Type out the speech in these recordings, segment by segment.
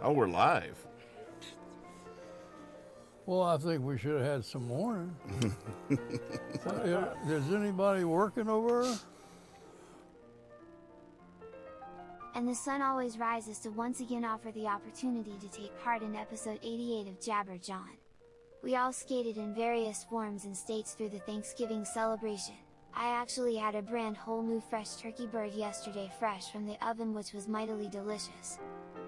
Oh, we're live. Well, I think we should have had some warning. Is anybody working over there? And the sun always rises to once again offer the opportunity to take part in episode 88 of Jabber Jawn. We all skated in various forms and states through the Thanksgiving celebration. I actually had a brand whole new fresh turkey bird yesterday, fresh from the oven, which was mightily delicious.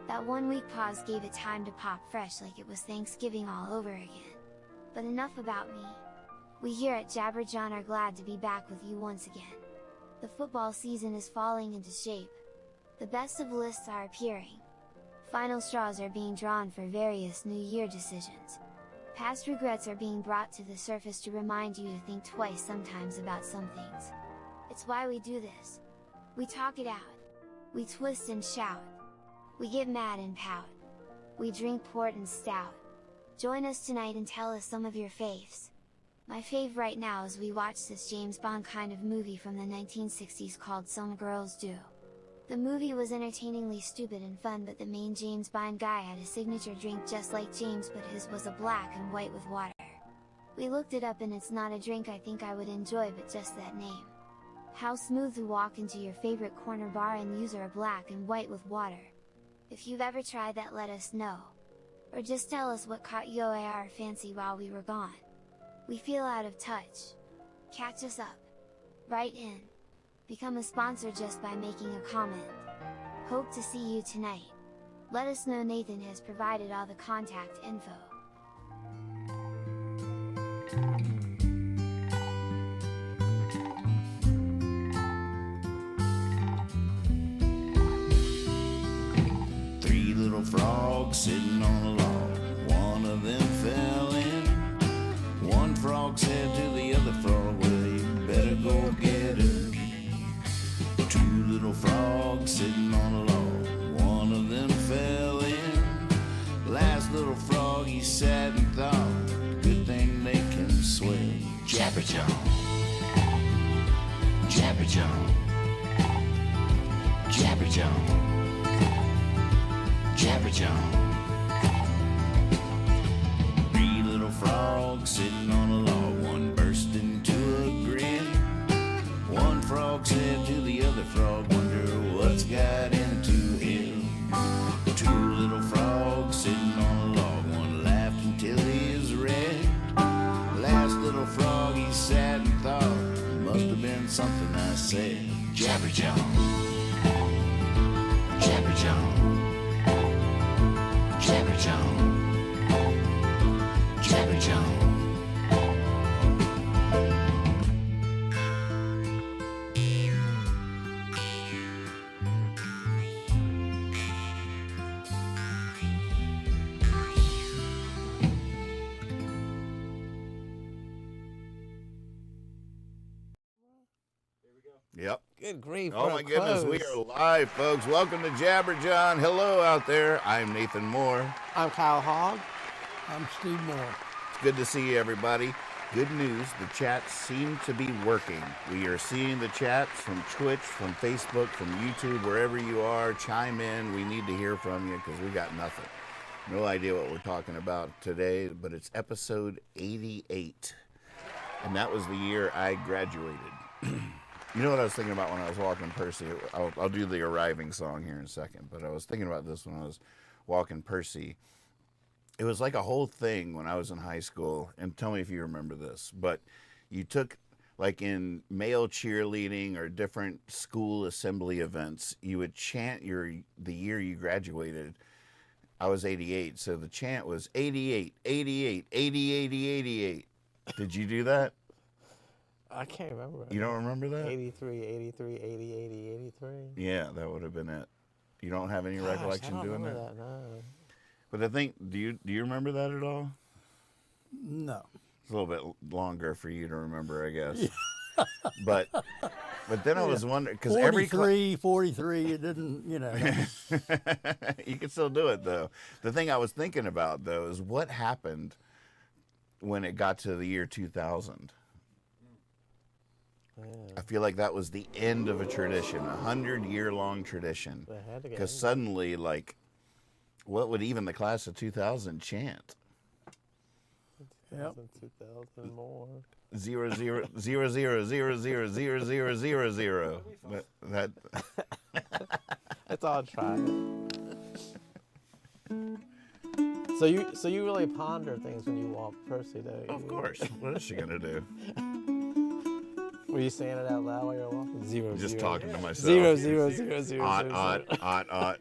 That 1 week pause gave it time to pop fresh like it was Thanksgiving all over again. But enough about me. We here at Jabber Jawn are glad to be back with you once again. The football season is falling into shape. The best of lists are appearing. Final straws are being drawn for various New Year decisions. Past regrets are being brought to the surface to remind you to think twice sometimes about some things. It's why we do this. We talk it out. We twist and shout. We get mad and pout. We drink port and stout. Join us tonight and tell us some of your faves. My fave right now is we watch this James Bond kind of movie from the 1960s called Some Girls Do. The movie was entertainingly stupid and fun, but the main James Bond guy had a signature drink just like James, but his was a black and white with water. We looked it up and it's not a drink I think I would enjoy, but just that name. How smooth to walk into your favorite corner bar and use a black and white with water. If you've ever tried that, let us know. Or just tell us what caught your fancy while we were gone. We feel out of touch. Catch us up. Write in. Become a sponsor just by making a comment. Hope to see you tonight. Let us know. Nathan has provided all the contact info. Three little frogs sitting on a log. One of them fell in. One frog said to the other frog, well, you better go get her. Two little frogs sitting on a log. One of them fell in. Last little frog, he sat and thought, good thing they can swim. Jabber Jawn. Jabber Jawn. Jabber Jawn. Jabber Jawn. Three little frogs sitting on a log. One burst into a grin. One frog said to the other frog, wonder what's got into him. Two little frogs sitting on a log. One laughed until he was red. Last little frog, he sat and thought, must have been something I said. Jabber Jawn. Jabber Jawn. Jabber Jawn. Jabber Jawn. Yep. Good grief. Oh what a my goodness, we close. are live, folks. Welcome to Jabber Jawn. Hello out there. I'm Nathan Moore. I'm Kyle Hogg. I'm Steve Moore. It's good to see you, everybody. Good news, the chats seem to be working. We are seeing the chats from Twitch, from Facebook, from YouTube, wherever you are. Chime in. We need to hear from you because we got nothing. No idea what we're talking about today, but it's episode 88. And that was the year I graduated. You know what I was thinking about when I was walking Percy? I'll do the arriving song here in a second, but I was thinking about this when I was walking Percy. It was like a whole thing when I was in high school, and tell me if you remember this, but you took, like in male cheerleading or different school assembly events, you would chant the year you graduated. I was 88, so the chant was 88, 88, 80, 80, 88. Did you do that? I can't remember. You don't remember that? 83, 83, 80, 80, 83. Yeah, that would have been it. You don't have any recollection I don't doing remember that? that, no. But I think, do you remember that at all? No. It's a little bit longer for you to remember, I guess. but then I was wondering, because every 43, it didn't, you can still do it, though. The thing I was thinking about, though, is what happened when it got to the year 2000. Yeah. I feel like that was the end of a tradition, 100-year-long tradition. They had to get Because in. suddenly, like, What would even the class of 2000 chant? Yep. 2000 more. 0 0 0 0 0 0 0 0 0 0. That That's all I tried. So you really ponder things when you walk Percy, don't you? of course. What is she gonna do? Were you saying it out loud while you were walking? Zero, Just zero. talking to myself. 0 0 0 0 Ot, 0, ot, ot, ot.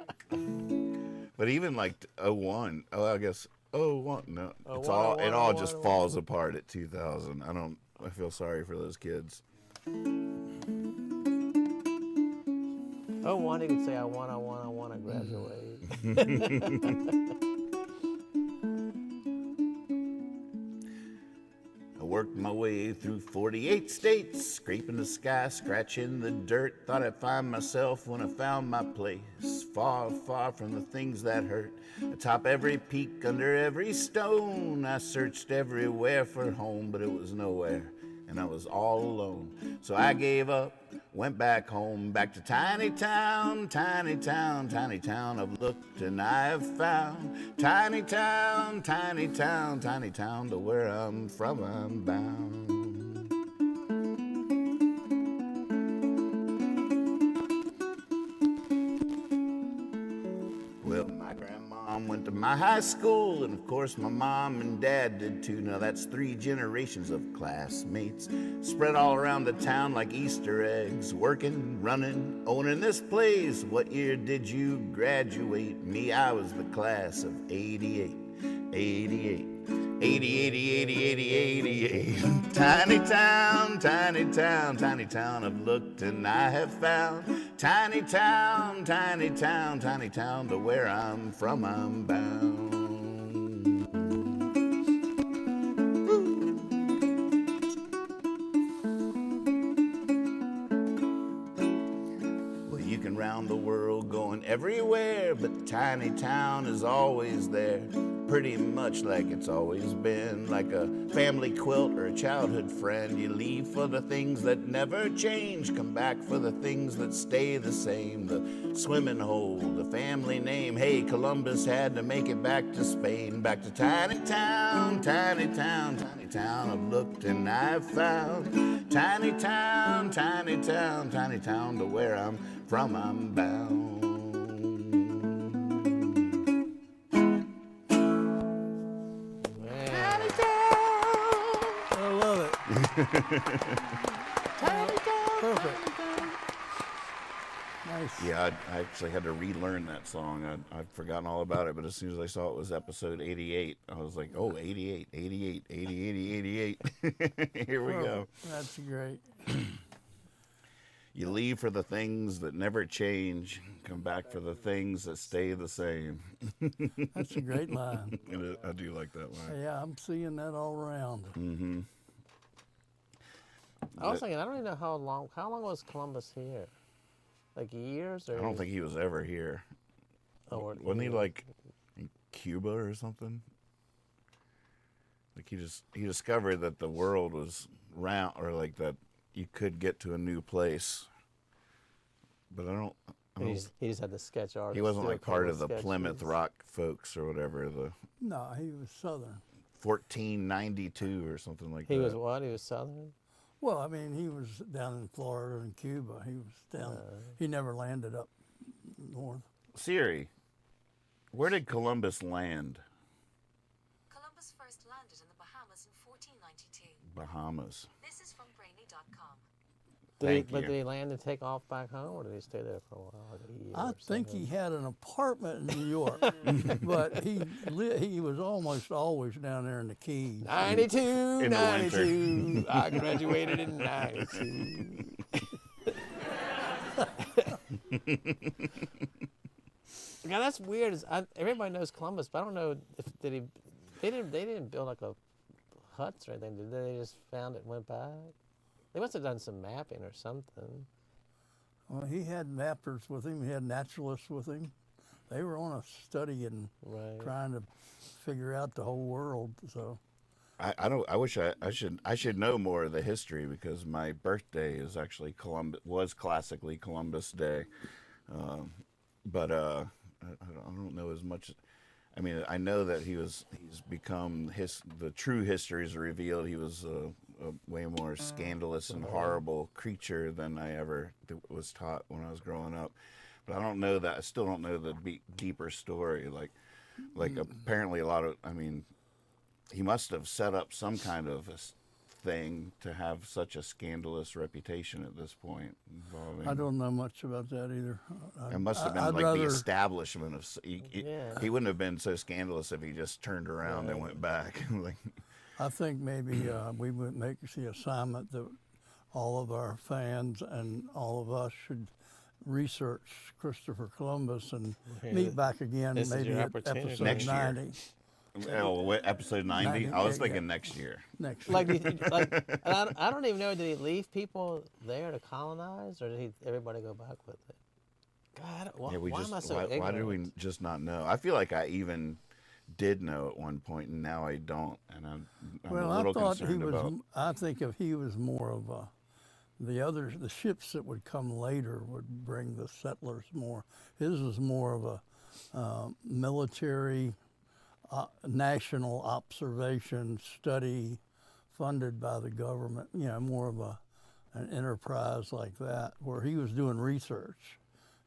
But even like 01, I guess 01, no, it's 01, all 01, it all 01, just 01. falls apart at 2000. I feel sorry for those kids. Oh, one, you could say I want to graduate. I worked my way through 48 states, scraping the sky, scratching the dirt. Thought I'd find myself when I found my place, far, far from the things that hurt. Atop every peak, under every stone, I searched everywhere for home, but it was nowhere, and I was all alone. So I gave up, went back home, back to tiny town, tiny town, tiny town. I've looked and I have found tiny town, tiny town, tiny town. To where I'm from, I'm bound. Well, my grandma went to my high school, and of course my mom and dad did too. Now that's 3 generations of classmates spread all around the town like Easter eggs, working, running, owning this place. What year did you graduate? Me, I was the class of 88, 88. 80, 80, 80, 80, 88. Tiny town, tiny town, tiny town. I've looked and I have found tiny town, tiny town, tiny town. To where I'm from, I'm bound. Well, you can round the world going everywhere, but tiny town is always there. Pretty much like it's always been, like a family quilt or a childhood friend. You leave for the things that never change, come back for the things that stay the same. The swimming hole, the family name. Hey, Columbus had to make it back to Spain, back to tiny town, tiny town, tiny town. I've looked and I've found tiny town, tiny town, tiny town. To where I'm from, I'm bound. I love it. Perfect. Nice. Yeah, I actually had to relearn that song. I'd forgotten all about it, but as soon as I saw it was episode 88, I was like, oh, 88, 88, 80, 80, 88. Here we go. That's great. You leave for the things that never change, come back for the things that stay the same. That's a great line. I do like that line. Yeah, I'm seeing that all around. Mm-hmm. I was thinking, I don't even know how long was Columbus here? Like years? Or I don't think he was ever here. Or Wasn't he like in Cuba or something? Like he discovered that the world was round, or like that you could get to a new place. But I don't he just had the sketch art. he wasn't like part of the Plymouth Rock folks or whatever, the No, he was Southern. 1492 or something like that. He was what? He was Southern? Well, I mean, he was down in Florida and Cuba. He was down. He never landed up north. Siri, where did Columbus land? Columbus first landed in the Bahamas in 1492. Bahamas. This is from Brainy.com. Thank But you. did he land and take off back home, or did he stay there for a while? Like a year I or think something? he had an apartment in New York, but he was almost always down there in the Keys. 92, In the winter. 92. I graduated in 92. Now that's weird. Everybody knows Columbus, but I don't know if they didn't build like a huts or anything. Did they? They just found it and went back. They must have done some mapping or something. Well, he had mappers with him. He had naturalists with him. They were on a study and Right. trying to figure out the whole world. So I wish I should know more of the history, because my birthday is actually classically Columbus Day, but I don't know as much. I mean, I know that he's become the true history is revealed. He was a way more scandalous and horrible creature than I ever was taught when I was growing up. But I don't know that. I still don't know the deeper story. Like apparently a lot of. I mean, he must have set up some kind of a thing to have such a scandalous reputation at this point involving. I don't know much about that either. It must have been I'd like rather, the establishment of. Yeah. He wouldn't have been so scandalous if he just turned around and went back. Like, I think maybe we would make the assignment that all of our fans and all of us should research Christopher Columbus and meet back again This is maybe your at opportunity. episode Next year. 90. oh, what, episode 90? 90, I was yeah, thinking yeah. next year. Next year. Like, I don't even know. Did he leave people there to colonize, or did everybody go back with it? God, why am I so ignorant? why did we just not know? I feel like I even did know at one point, and now I don't, and I'm Well, a little I thought he concerned was. about. I think if he was more of a, the ships that would come later would bring the settlers more. His was more of a military, national observation study, funded by the government. You know, more of an enterprise like that, where he was doing research.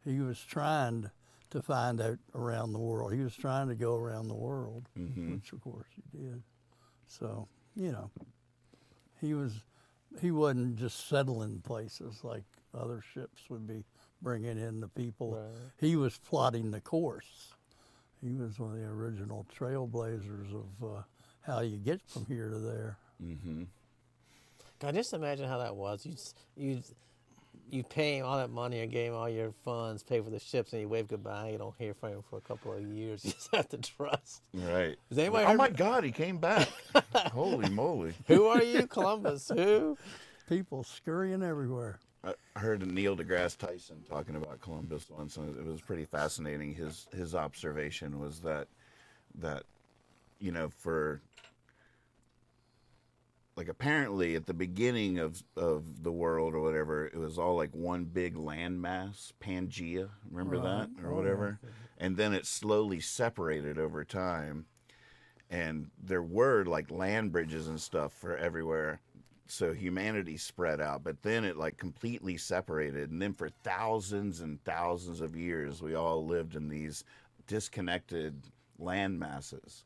He was trying to find out around the world. He was trying to go around the world, which of course he did. So, you know, he wasn't just settling places like other ships would be bringing in the people. Right. He was plotting the course. He was one of the original trailblazers of how you get from here to there. Mm-hmm. God, just imagine how that was. You pay him all that money or gave him all your funds, pay for the ships, and you wave goodbye. You don't hear from him for a couple of years. You just have to trust. Right. Has anybody Oh heard my God, he came back! Holy moly! Who are you, Columbus? Who? People scurrying everywhere. I heard Neil deGrasse Tyson talking about Columbus once, and it was pretty fascinating. His observation was that you know, for like apparently at the beginning of the world or whatever, it was all like one big landmass, Pangea, remember that or whatever, and then it slowly separated over time, and there were like land bridges and stuff for everywhere. So humanity spread out, but then it like completely separated, and then for thousands and thousands of years, we all lived in these disconnected land masses,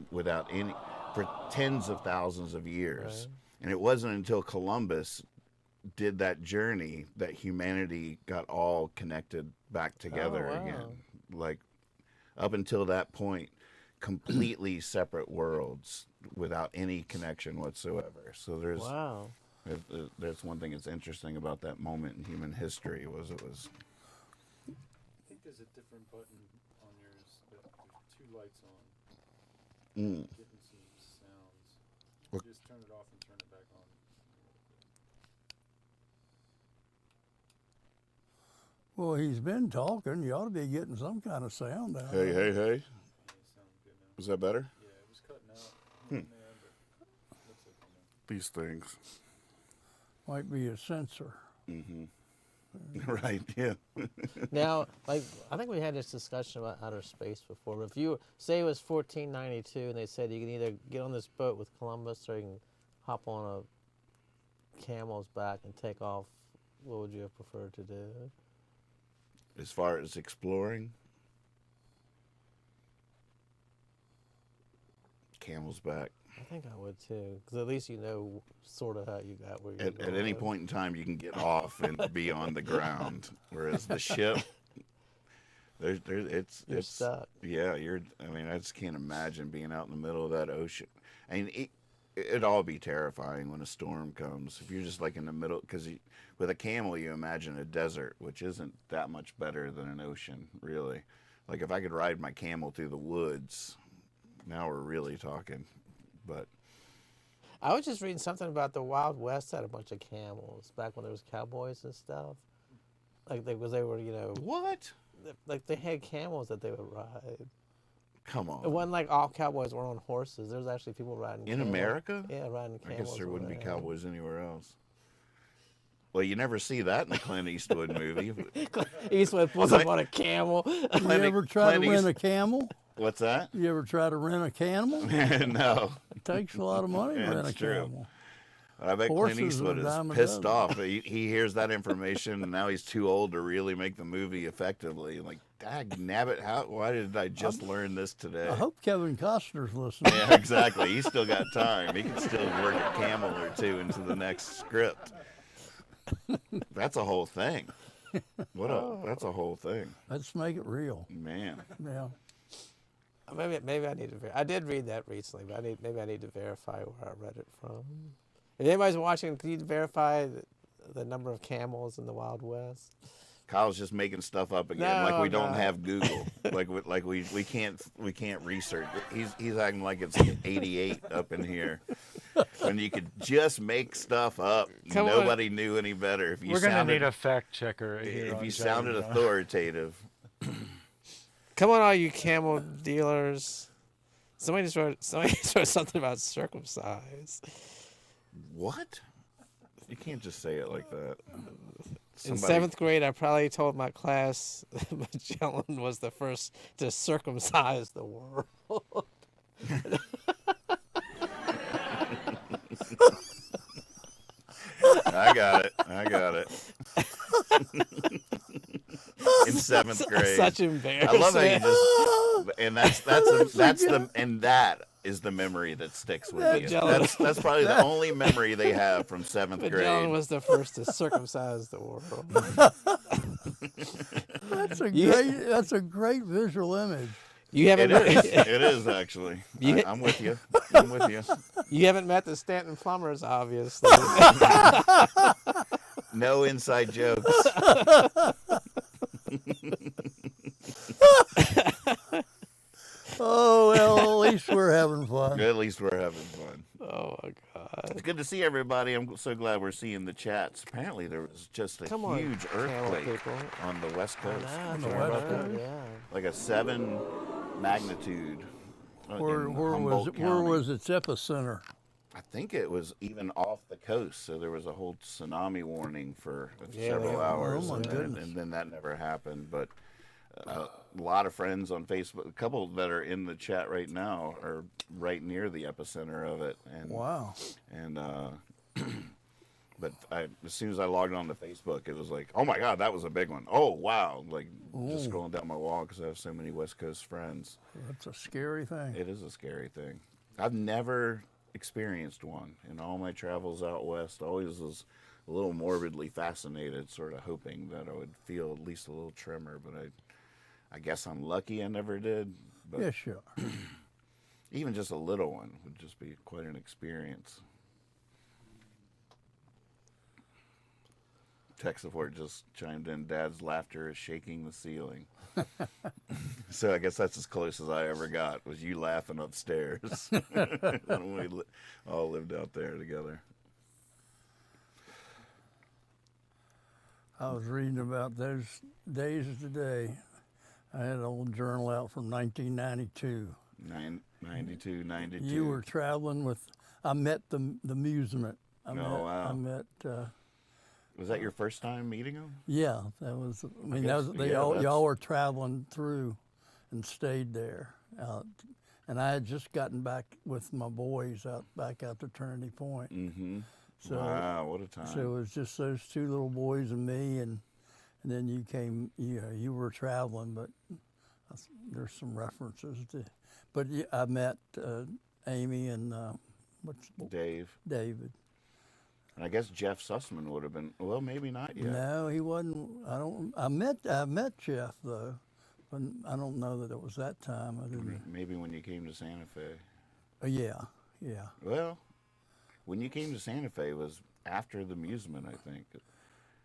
without any, for tens of thousands of years. Right. And it wasn't until Columbus did that journey that humanity got all connected back together again. Like up until that point, completely separate worlds without any connection whatsoever. So there's that's one thing that's interesting about that moment in human history was it was. I think there's a different button on yours. There's two lights on. Getting some sounds. What? Just turn it off and turn it back on. Well, he's been talking. You ought to be getting some kind of sound out. Hey. Yeah, it sounds good now. Is that better? Yeah, it was cutting out here and there, but looks like I'm on. These things. Might be a sensor. Right, yeah. Now, like, I think we had this discussion about outer space before. But if you say it was 1492 and they said you can either get on this boat with Columbus or you can hop on a camel's back and take off, what would you have preferred to do? As far as exploring, camel's back. I think I would too, because at least you know sort of how you got where you're At going. any point in time, you can get off and be on the ground. Whereas the ship, You're stuck. Yeah, I mean, I just can't imagine being out in the middle of that ocean. I mean, it'd all be terrifying when a storm comes. If you're just like in the middle, because with a camel, you imagine a desert, which isn't that much better than an ocean, really. Like if I could ride my camel through the woods, now we're really talking. But I was just reading something about the Wild West had a bunch of camels back when there was cowboys and stuff. Like they were, you know, what? Like they had camels that they would ride. Come on. It wasn't like all cowboys were on horses. There was actually people riding In camels. America? Yeah, riding camels. I guess there wouldn't be around. cowboys anywhere else. Well, you never see that in the Clint Eastwood movie. Eastwood pulls up on a camel. You Clint- ever try to Clint rent East- a camel? What's that? You ever try to rent a camel? No, It takes a lot of money to rent a It's true. camel. I bet Horses Clint Eastwood are a is dime a pissed dozen. off. He hears that information, and now he's too old to really make the movie effectively. Like, dag nabbit, why did I just learn this today? I hope Kevin Costner's listening. Yeah, exactly. He's still got time. He can still work a camel or two into the next script. That's a whole thing. That's a whole thing, Let's make it real. man. Yeah. Maybe I need to. I did read that recently, but maybe I need to verify where I read it from. If anybody's watching, can you verify the number of camels in the Wild West? Kyle's just making stuff up again, like we don't No. have Google, like we can't research. He's acting like it's 88 up in here, when you could just make stuff up. Come on. Nobody knew any better. If you We're gonna sounded, need a fact checker right here. if on you Jabber sounded John. authoritative. Come on, all you camel dealers! Somebody just wrote something about circumcised. What? You can't just say it like that. In Somebody- 7th grade, I probably told my class Magellan was the first to circumcise the world. I got it. In 7th grade. Such I embarrassment. love how you just, and that is the memory that sticks with you. Magellan. That's probably the only memory they have from 7th Magellan grade. was the first to circumcise the world. That's a great visual image. You haven't It is actually. You- I'm with you. you haven't met the Stanton Plumbers, obviously. No inside jokes. Oh, well, at least we're having fun. At least we're having fun. Oh my God! It's good to see everybody. I'm so glad we're seeing the chats. Apparently, there was just a Come on, huge camel earthquake people. on the West Coast. On the Sorry West about that. Coast? Yeah. Like a 7 magnitude. Where in was Humboldt it? Where County. was its epicenter? I think it was even off the coast, so there was a whole tsunami warning for Yeah, several yeah. hours, Oh, my and, goodness. and then that never happened. But a lot of friends on Facebook, a couple that are in the chat right now, are right near the epicenter of it. And Wow. And but as soon as I logged on to Facebook, it was like, oh my God, that was a big one. Oh wow, like just scrolling down my wall because I have so many West Coast friends. That's a scary thing. It is a scary thing. I've never experienced one in all my travels out west. I always was a little morbidly fascinated, sort of hoping that I would feel at least a little tremor, but I guess I'm lucky I never did. But Yeah, sure. even just a little one would just be quite an experience. Tech support just chimed in, Dad's laughter is shaking the ceiling. So I guess that's as close as I ever got, was you laughing upstairs when we all lived out there together. I was reading about those days today. I had an old journal out from 1992. 92, 92. You were traveling with. I met the amusement. I wow. met. Was that your first time meeting him? Yeah, that was. I mean, guess, that's- y'all were traveling through, and stayed there. And I had just gotten back with my boys back out to Trinity Point. Mm-hmm. So, wow, what a time. So it was just those two little boys and me, and then you came. You were traveling, but there's some references to. But I met Amy and Dave. David. And I guess Jeff Sussman would have been, well, maybe not yet. No, he wasn't. I met Jeff though, but I don't know that it was that time. I didn't. Maybe when you came to Santa Fe. Yeah. Well, when you came to Santa Fe was after the amusement, I think.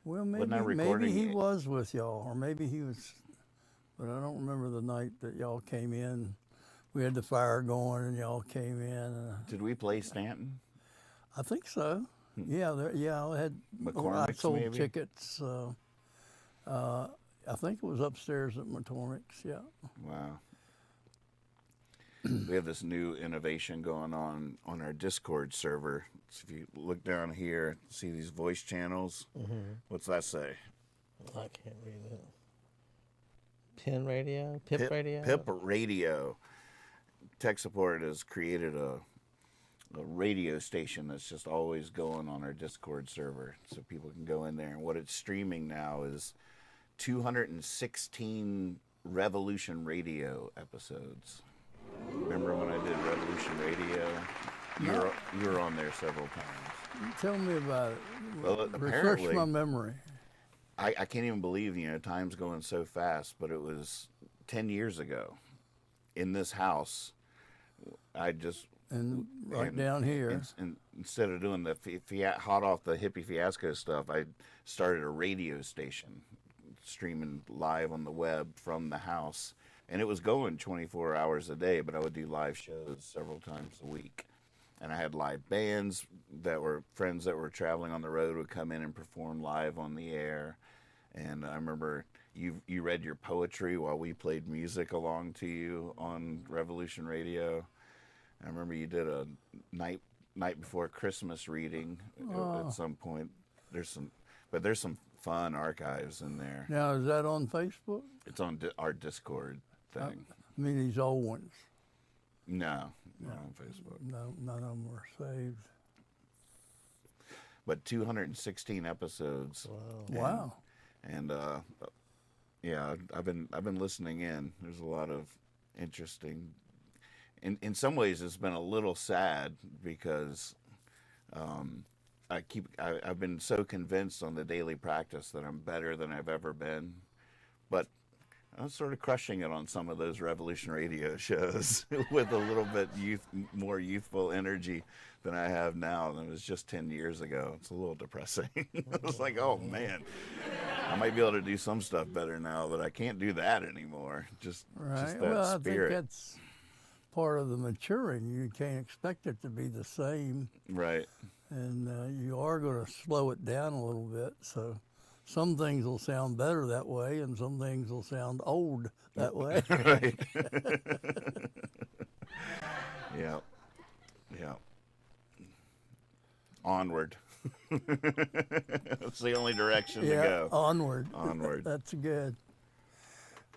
Well, Wasn't I maybe recording he it? was with y'all, or maybe he was. But I don't remember the night that y'all came in. We had the fire going, and y'all came in. Did we play Stanton? I think so. Yeah, I had. I McCormick's, sold maybe? tickets. I think it was upstairs at McCormick's. Yeah. Wow. we have this new innovation going on our Discord server. So if you look down here, see these voice channels. What's that say? I can't read it. Pin radio? Pip radio? Pip radio. Tech support has created a radio station that's just always going on our Discord server, so people can go in there. And what it's streaming now is 216 Revolution Radio episodes. Remember when I did Revolution Radio? You were on there several times. Tell me about it. Well, Refresh apparently, my memory. I can't even believe, time's going so fast, but it was 10 years ago in this house. And down here. And instead of doing the hot off the hippie fiasco stuff, I started a radio station streaming live on the web from the house. And it was going 24 hours a day, but I would do live shows several times a week. And I had live bands that were friends that were traveling on the road would come in and perform live on the air. And I remember you read your poetry while we played music along to you on Revolution Radio. I remember you did a night before Christmas reading at some point. There's some fun archives in there. Now, is that on Facebook? It's on our Discord thing. I mean, these old ones. No, not on Facebook. No, none of them were saved. But 216 episodes. Wow. And yeah, I've been listening in. There's a lot of interesting. In some ways, it's been a little sad because I've been so convinced on the daily practice that I'm better than I've ever been, but I'm sort of crushing it on some of those Revolution Radio shows with a little bit more youthful energy than I have now than it was just 10 years ago. It's a little depressing. It's like, oh man, I might be able to do some stuff better now, but I can't do that anymore. Just that well, spirit. I think that's part of the maturing. You can't expect it to be the same. Right. And you are going to slow it down a little bit. So some things will sound better that way, and some things will sound old that way. Right. Yeah. Yeah. Onward. That's the only direction to go. Onward. Onward. That's good.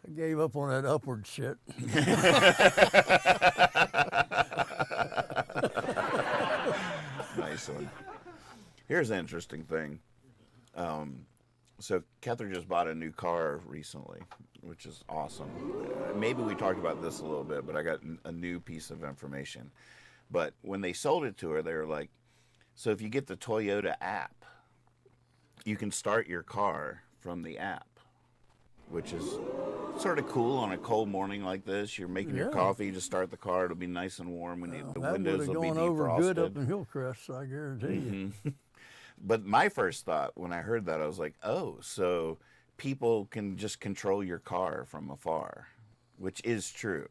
I gave up on that upward shit. Nice one. Here's an interesting thing. So Catherine just bought a new car recently, which is awesome. Maybe we talked about this a little bit, but I got a new piece of information. But when they sold it to her, they were like, so if you get the Toyota app, you can start your car from the app, which is sort of cool on a cold morning like this. You're making your coffee, just start the car. It'll be nice and warm. The windows will be defrosted. That would have gone over good up in Hillcrest, I guarantee you. But my first thought when I heard that, I was like, oh, so people can just control your car from afar, which is true.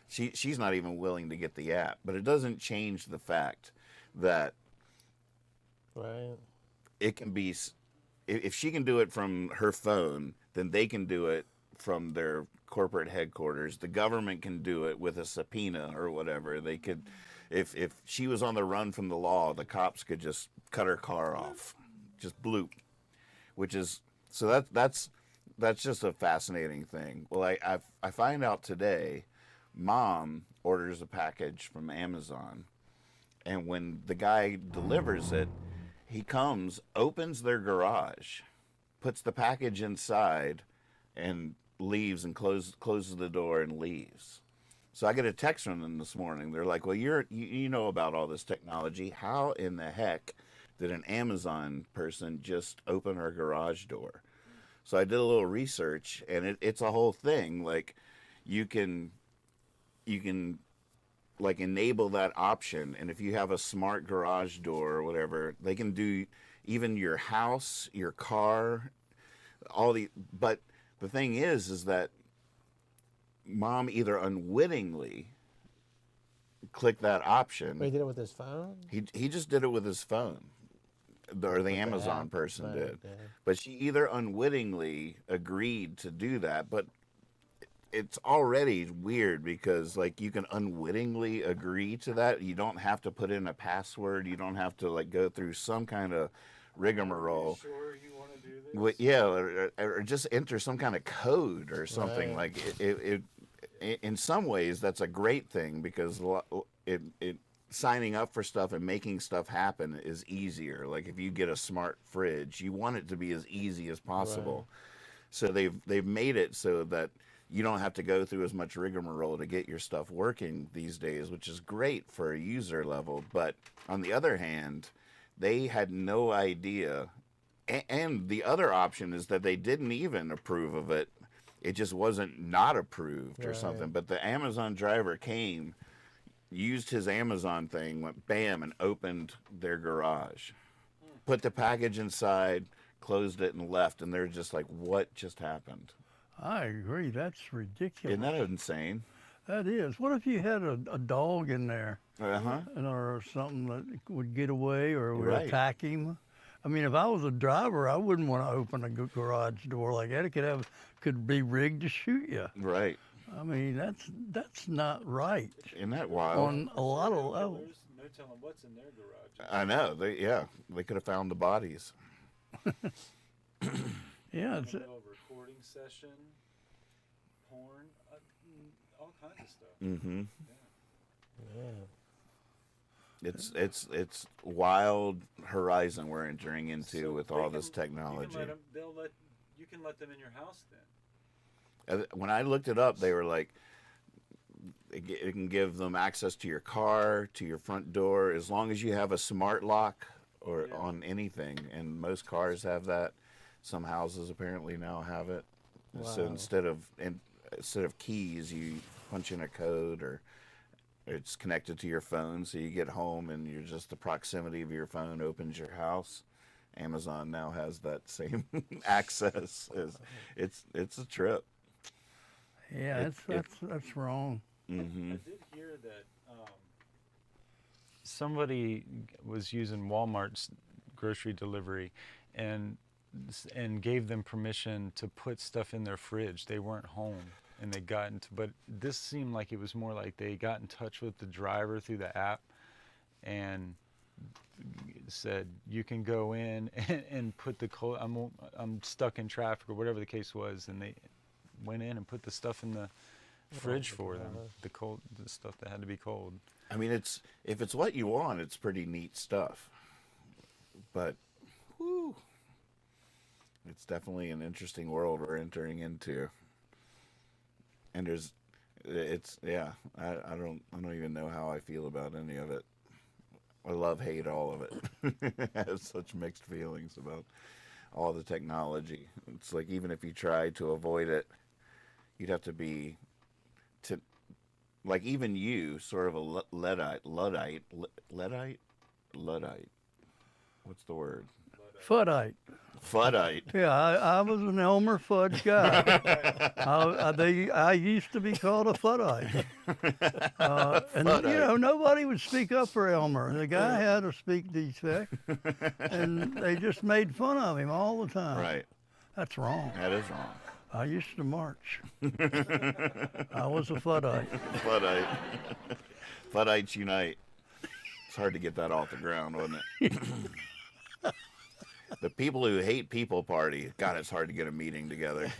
She's not even willing to get the app, but it doesn't change the fact that it can be, if she can do it from her phone, then they can do it from their corporate headquarters. The government can do it with a subpoena or whatever. They could, if she was on the run from the law, the cops could just cut her car off, just bloop. Which is, so that's just a fascinating thing. Well, I find out today, Mom orders a package from Amazon, and when the guy delivers it, he comes, opens their garage, puts the package inside, and leaves and closes the door and leaves. So I get a text from them this morning. They're like, well, you know about all this technology. How in the heck did an Amazon person just open our garage door? So I did a little research, and it's a whole thing. Like, you can like enable that option, and if you have a smart garage door or whatever, they can do even your house, your car, but the thing is that Mom either unwittingly clicked that option. But he did it with his phone? He just did it with his phone. Or the Amazon person did. But she either unwittingly agreed to do that, but it's already weird because like you can unwittingly agree to that. You don't have to put in a password. You don't have to like go through some kind of rigmarole. Sure, you want to do this? Yeah, or just enter some kind of code or something. Right. Like in some ways that's a great thing because it signing up for stuff and making stuff happen is easier. Like if you get a smart fridge, you want it to be as easy as possible. So they've made it so that you don't have to go through as much rigmarole to get your stuff working these days, which is great for a user level. But on the other hand, they had no idea. And the other option is that they didn't even approve of it. It just wasn't not approved or something. But the Amazon driver came, used his Amazon thing, went bam, and opened their garage. Put the package inside, closed it, and left. And they're just like, what just happened? I agree. That's ridiculous. Isn't that insane? That is. What if you had a dog in there Uh-huh. or something that would get away or would Right. attack him? I mean, if I was a driver, I wouldn't want to open a garage door like that. It could be rigged to shoot you. Right. I mean, that's not right Isn't that wild? on a lot of levels. There's no telling what's in their garage. I know. They could have found the bodies. Yeah, In it's, the middle of a recording session, porn, all kinds of stuff. Mm-hmm. Yeah. It's wild horizon we're entering into So with they all this can- technology. You can let them in your house then. When I looked it up, they were like, it can give them access to your car, to your front door, as long as you have a smart lock or on anything. And most cars have that. Some houses apparently now have it. So Wow. instead of keys, you punch in a code, or it's connected to your phone. So you get home and you're just the proximity of your phone opens your house. Amazon now has that same access. It's a trip. yeah, that's wrong. Mm-hmm. I did hear that Somebody was using Walmart's grocery delivery and gave them permission to put stuff in their fridge. They weren't home and they got into, but this seemed like it was more like they got in touch with the driver through the app and said, you can go in and put the cold, I'm stuck in traffic or whatever the case was, and they went in and put the stuff in the fridge for them, the stuff that had to be cold. I mean, if it's what you want, it's pretty neat stuff. But, whew, it's definitely an interesting world we're entering into. And I don't even know how I feel about any of it. I love, hate all of it. I have such mixed feelings about all the technology. It's like even if you tried to avoid it, you'd have to be like even you, sort of a Luddite. What's the word? Fuddite. Fuddite. Yeah, I was an Elmer Fudd guy. I used to be called a Fuddite. And nobody would speak up for Elmer. The guy had a speak defect, and they just made fun of him all the time. Right. That's wrong. That is wrong. I used to march. I was a Fuddite. Fuddite. Fuddites unite. It's hard to get that off the ground, wasn't it? The people who hate people party. God, it's hard to get a meeting together.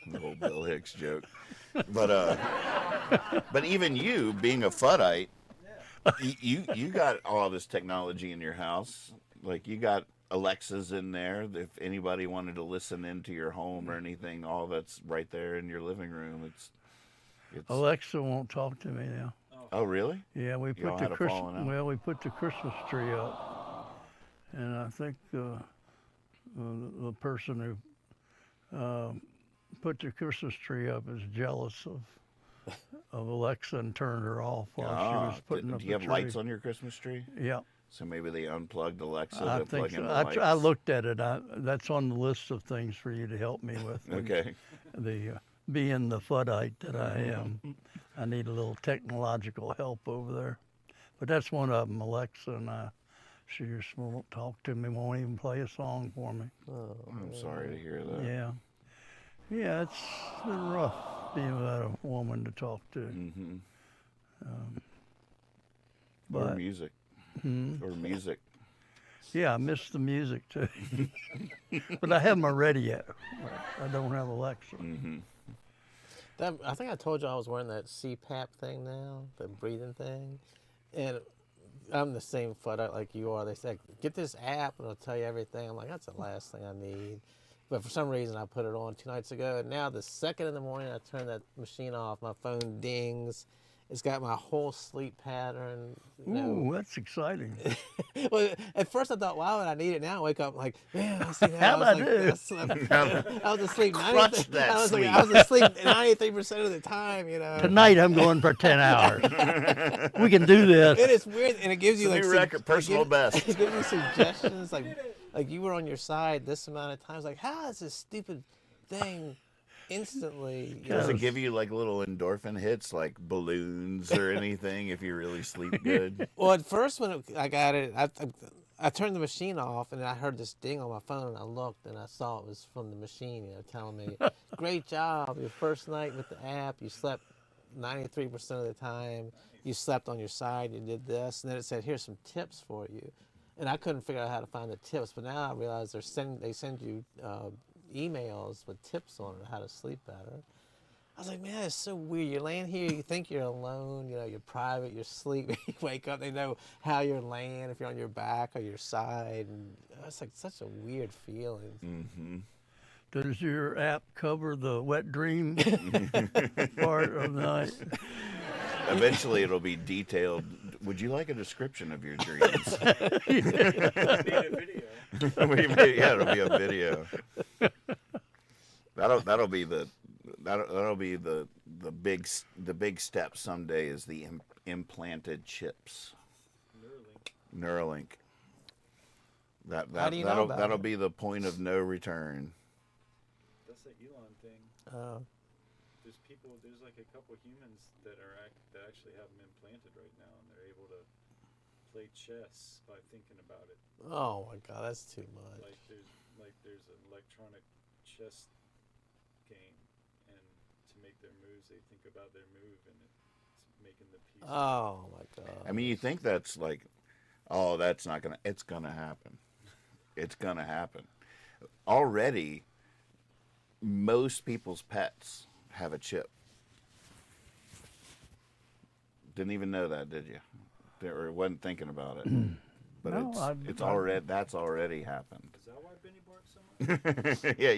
The whole Bill Hicks joke. But even you, being a Fuddite, you got all this technology in your house. Like you got Alexas in there. If anybody wanted to listen into your home or anything, all that's right there in your living room. It's Alexa won't talk to me now. Oh, really? Yeah, we Y'all put had a falling out? we put the Christmas tree up, and I think the person who put the Christmas tree up is jealous of Alexa and turned her off while she was putting up do you have the tree. lights on your Christmas tree? Yeah, So maybe they unplugged Alexa I to think plug in so. the lights. I looked at it. That's on the list of things for you to help me with. Okay. Being the Fuddite that I am, I need a little technological help over there. But that's one of them, Alexa, and she just won't talk to me, won't even play a song for me. I'm sorry to hear that. Yeah, it's been rough. must be about a woman to talk to. Mm-hmm. Or But music. hmm, Or music. yeah, I miss the music too. But I have my radio. I don't have Alexa. Mm-hmm. I think I told you I was wearing that CPAP thing now, the breathing thing, and I'm the same foot out like you are. They said, get this app and it'll tell you everything. I'm like, that's the last thing I need. But for some reason, I put it on 2 nights ago, and now the second in the morning I turn that machine off, my phone dings. It's got my whole sleep pattern. You know. Ooh, that's exciting. Well, at first I thought, why would I need it? Now I wake up like, man, I see that. How'd I do? I slept- I was asleep. Crushed that I was sleep. I was asleep 93% of the time. You know. Tonight I'm going for 10 hours. We can do this. It is weird, and it gives you It's a like new record, personal best. It gives you suggestions like you were on your side this amount of times. Like, how is this stupid thing instantly? You Does know? it give you like little endorphin hits, like balloons or anything, if you really sleep good? Well, at first when I got it, I turned the machine off, and I heard this ding on my phone, and I looked, and I saw it was from the machine, you know, telling me, "Great job, your first night with the app. You slept 93% of the time. You slept on your side. You did this." And then it said, "Here's some tips for you." And I couldn't figure out how to find the tips, but now I realize they send you emails with tips on it, how to sleep better. I was like, man, it's so weird. You're laying here, you think you're alone, you know, you're private, you're sleeping, you wake up, they know how you're laying, if you're on your back or your side. And it's like such a weird feeling. Mm-hmm. Does your app cover the wet dream part of the night? Eventually, it'll be detailed. Would you like a description of your dreams? Be a video. Yeah, it'll be a video. That'll be the big step someday, is the implanted chips. Neuralink. How do you know about that'll it? be the point of no return. That's the Elon thing. There's like a couple humans that actually have them implanted right now, and they're able to play chess by thinking about it. Oh my God, that's too much. There's an electronic chess game, and to make their moves, they think about their move, and it's making the piece. Oh my God. I mean, you think that's like, oh, that's not gonna. It's gonna happen. It's gonna happen. Already, most people's pets have a chip. Didn't even know that, did you? Or wasn't thinking about it. But No, that's already happened. Is that why Benny barks so much? Yeah,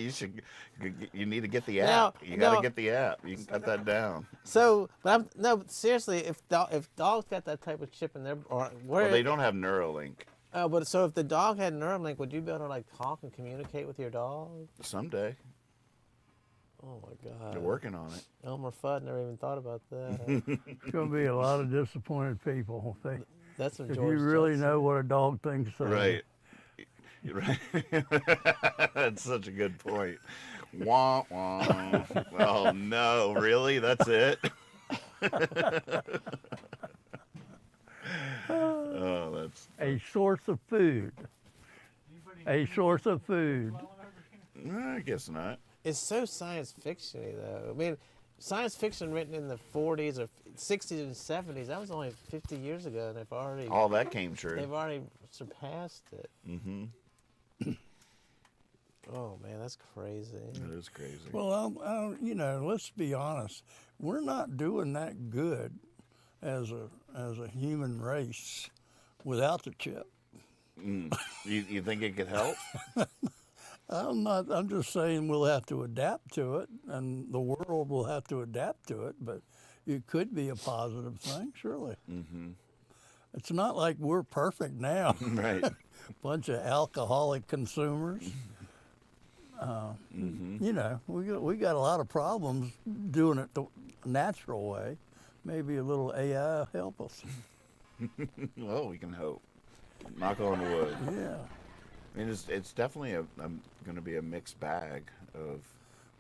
you need to get the Now- app. You got to now- get the app. You can cut that down. So, but seriously, if dogs got that type of chip in their, or where, Well, they don't have Neuralink. but so if the dog had Neuralink, would you be able to like talk and communicate with your dog? Someday. Oh my God. They're working on it. Elmer Fudd never even thought about that. It's going to be a lot of disappointed people That's some if George you really Jetson. know what a dog thinks. Right. You're right. That's such a good point. Wah, wah. Oh, no. Really? That's it? Oh, that's... A source of food. A source of food. I guess not. It's so science fiction-y, though. I mean, science fiction written in the 40s or 60s and 70s, that was only 50 years ago, and All that came true. they've already surpassed it. Mm-hmm. Oh man, that's crazy. It is crazy. Well, let's be honest. We're not doing that good as a human race without the chip. You think it could help? I'm just saying we'll have to adapt to it, and the world will have to adapt to it. But it could be a positive thing, surely. Mm-hmm. It's not like we're perfect now. Right. Bunch of alcoholic consumers. You know, we got a lot of problems doing it the natural way. Maybe a little AI will help us. Well, we can hope. Knock on wood. Yeah. I mean, it's definitely going to be a mixed bag of...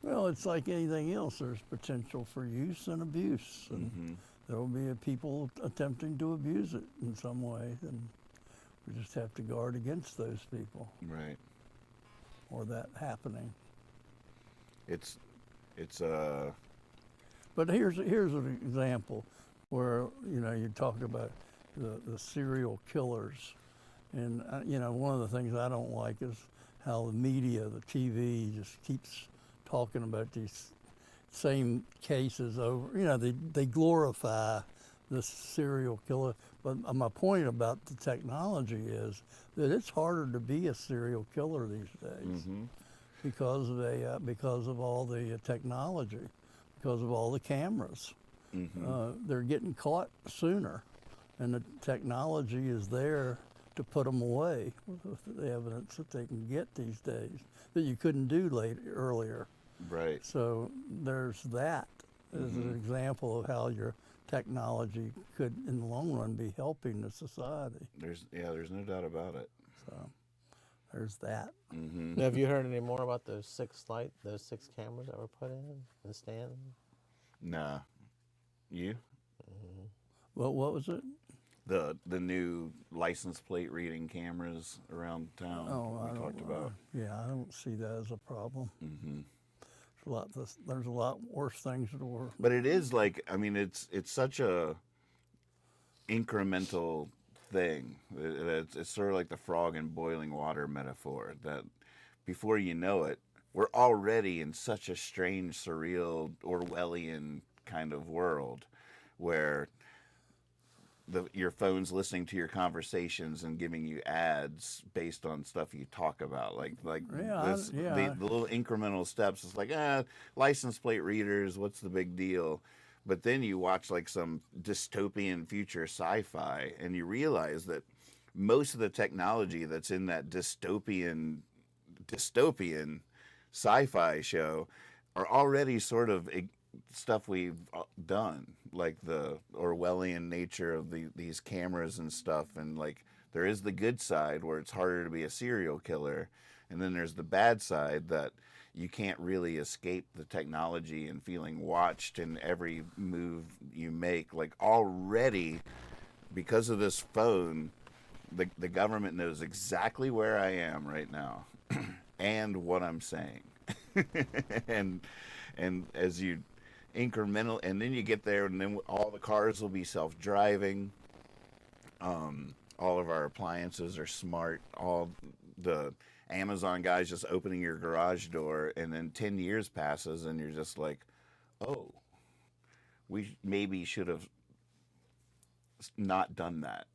Well, it's like anything else. There's potential for use and abuse, and there will be people attempting to abuse it in some way, and we just have to guard against those people Right. or that happening. It's But here's an example where you talk about the serial killers, and one of the things I don't like is how the media, the TV, just keeps talking about these same cases over. They glorify the serial killer. But my point about the technology is that it's harder to be a serial killer these days because of all the technology, because of all the cameras. They're getting caught sooner, and the technology is there to put them away with the evidence that they can get these days that you couldn't do earlier. Right. So there's that as an example of how your technology could, in the long run, be helping the society. There's no doubt about it. So there's that. Now, have you heard any more about those 6 cameras that were put in the stand? Nah. You? Well, what was it? The new license plate reading cameras around town we talked about. Yeah, I don't see that as a problem. There's a lot worse things that were. But it is like, I mean, it's such a incremental thing. It's sort of like the frog in boiling water metaphor, that before you know it, we're already in such a strange, surreal, Orwellian kind of world where your phone's listening to your conversations and giving you ads based on stuff you talk about, the little incremental steps. It's like, license plate readers, what's the big deal? But then you watch like some dystopian future sci-fi, and you realize that most of the technology that's in that dystopian sci-fi show are already sort of stuff we've done, like the Orwellian nature of these cameras and stuff. And like, there is the good side where it's harder to be a serial killer, and then there's the bad side that you can't really escape the technology and feeling watched in every move you make. Like, already, because of this phone, the government knows exactly where I am right now and what I'm saying. and as you incremental, and then you get there, and then all the cars will be self-driving. All of our appliances are smart. All the Amazon guys just opening your garage door, and then 10 years passes, and you're just like, oh, we maybe should have not done that.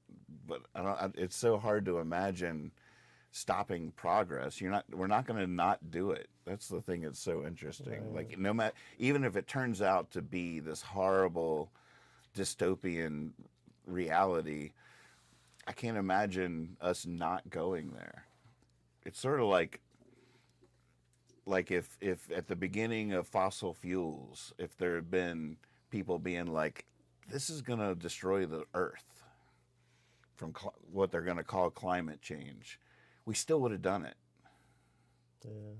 But it's so hard to imagine stopping progress. We're not going to not do it. That's the thing that's so interesting. Right. Like, no matter, even if it turns out to be this horrible dystopian reality, I can't imagine us not going there. It's sort of like if at the beginning of fossil fuels, if there had been people being like, this is going to destroy the earth from what they're going to call climate change, we still would have done it. Yeah.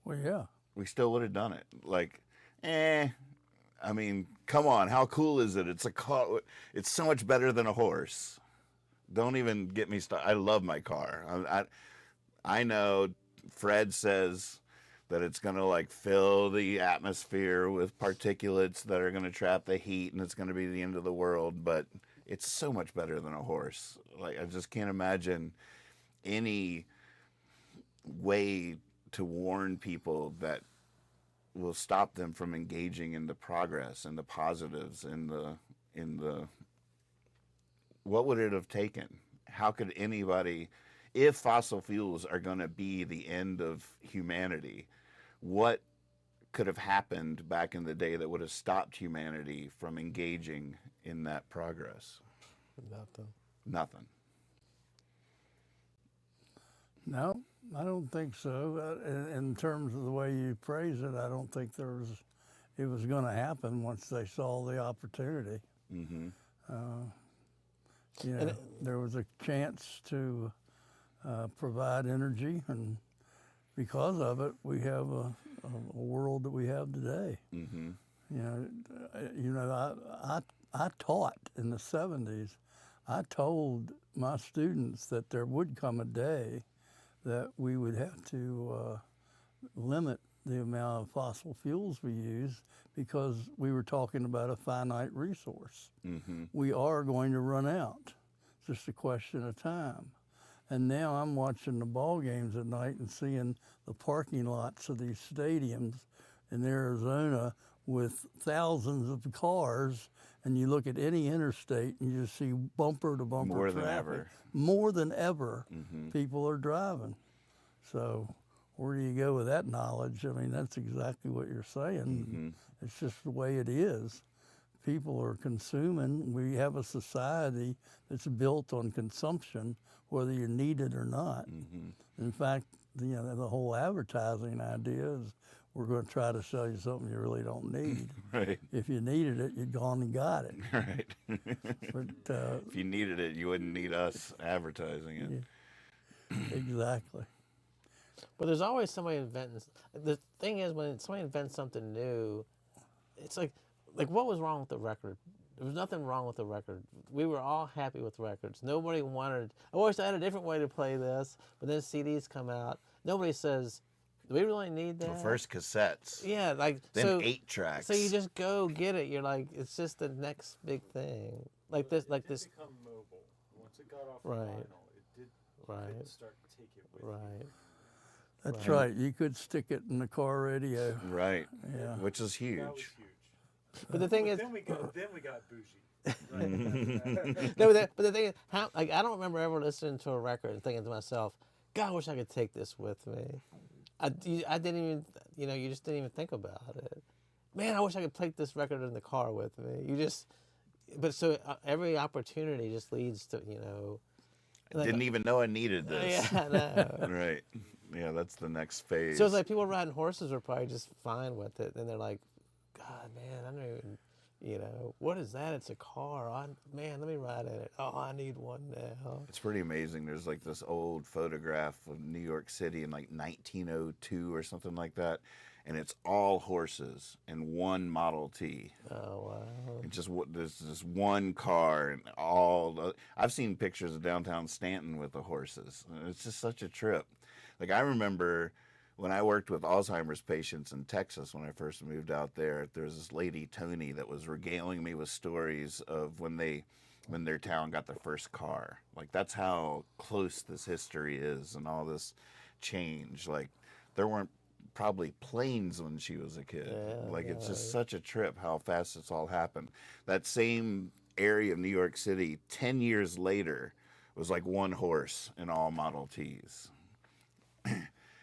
Well, yeah. We still would have done it. Like, I mean, come on, how cool is it? It's a car. It's so much better than a horse. Don't even get me started. I love my car. I know Fred says that it's going to like fill the atmosphere with particulates that are going to trap the heat, and it's going to be the end of the world, but it's so much better than a horse. Like, I just can't imagine any way to warn people that will stop them from engaging in the progress and the positives and the what would it have taken? How could anybody, if fossil fuels are going to be the end of humanity, what could have happened back in the day that would have stopped humanity from engaging in that progress? Nothing. No, I don't think so. In terms of the way you phrase it, I don't think it was going to happen once they saw the opportunity. Mm-hmm. There was a chance to provide energy, and because of it, we have a world that we have today. Mm-hmm. I taught in the 70s. I told my students that there would come a day that we would have to limit the amount of fossil fuels we use because we were talking about a finite resource. We are going to run out. It's just a question of time. And now I'm watching the ball games at night and seeing the parking lots of these stadiums in Arizona with thousands of cars, and you look at any interstate and you just see bumper to bumper More traffic. than ever. More than ever, people are driving. So where do you go with that knowledge? I mean, that's exactly what you're saying. It's just the way it is. People are consuming. We have a society that's built on consumption, whether you need it or not. In fact, the whole advertising idea is we're going to try to sell you something you really don't need. Right. If you needed it, you'd gone and got it. Right. But If you needed it, you wouldn't need us advertising it. exactly. But there's always somebody inventing. The thing is, when somebody invents something new, it's like what was wrong with the record? There was nothing wrong with the record. We were all happy with records. Nobody wanted. I wish I had a different way to play this. But then CDs come out. Nobody says, "Do we really need that?" Well, first cassettes. Yeah, like Then so. 8-tracks. So you just go get it. You're like, it's just the next big thing. Like this. It did become mobile. Once it got off Right. vinyl, it did Right. start to take it with Right. you. That's right. You could stick it in the car radio. Right. Yeah. Which is huge. That was huge. But the thing But is, then we got bougie. Right? no, but the thing is, I don't remember ever listening to a record and thinking to myself, God, I wish I could take this with me. I didn't even, you just didn't even think about it. Man, I wish I could take this record in the car with me. But so every opportunity just leads to, I didn't even know I needed this. Yeah, I know. Right. Yeah, that's the next phase. So it's like people riding horses are probably just fine with it. And they're like, God, man, I don't even, what is that? It's a car. Man, let me ride in it. Oh, I need one now. It's pretty amazing. There's like this old photograph of New York City in like 1902 or something like that. And it's all horses and one Model T. Oh, wow. And there's just one car and all. I've seen pictures of downtown Stanton with the horses. And it's just such a trip. Like I remember when I worked with Alzheimer's patients in Texas when I first moved out there, there was this lady, Tony, that was regaling me with stories of when their town got their first car. Like that's how close this history is and all this change. Like there weren't probably planes when she was a kid. Yeah, like it's just such a trip how fast it's all happened. That same area of New York City 10 years later was like one horse and all Model Ts.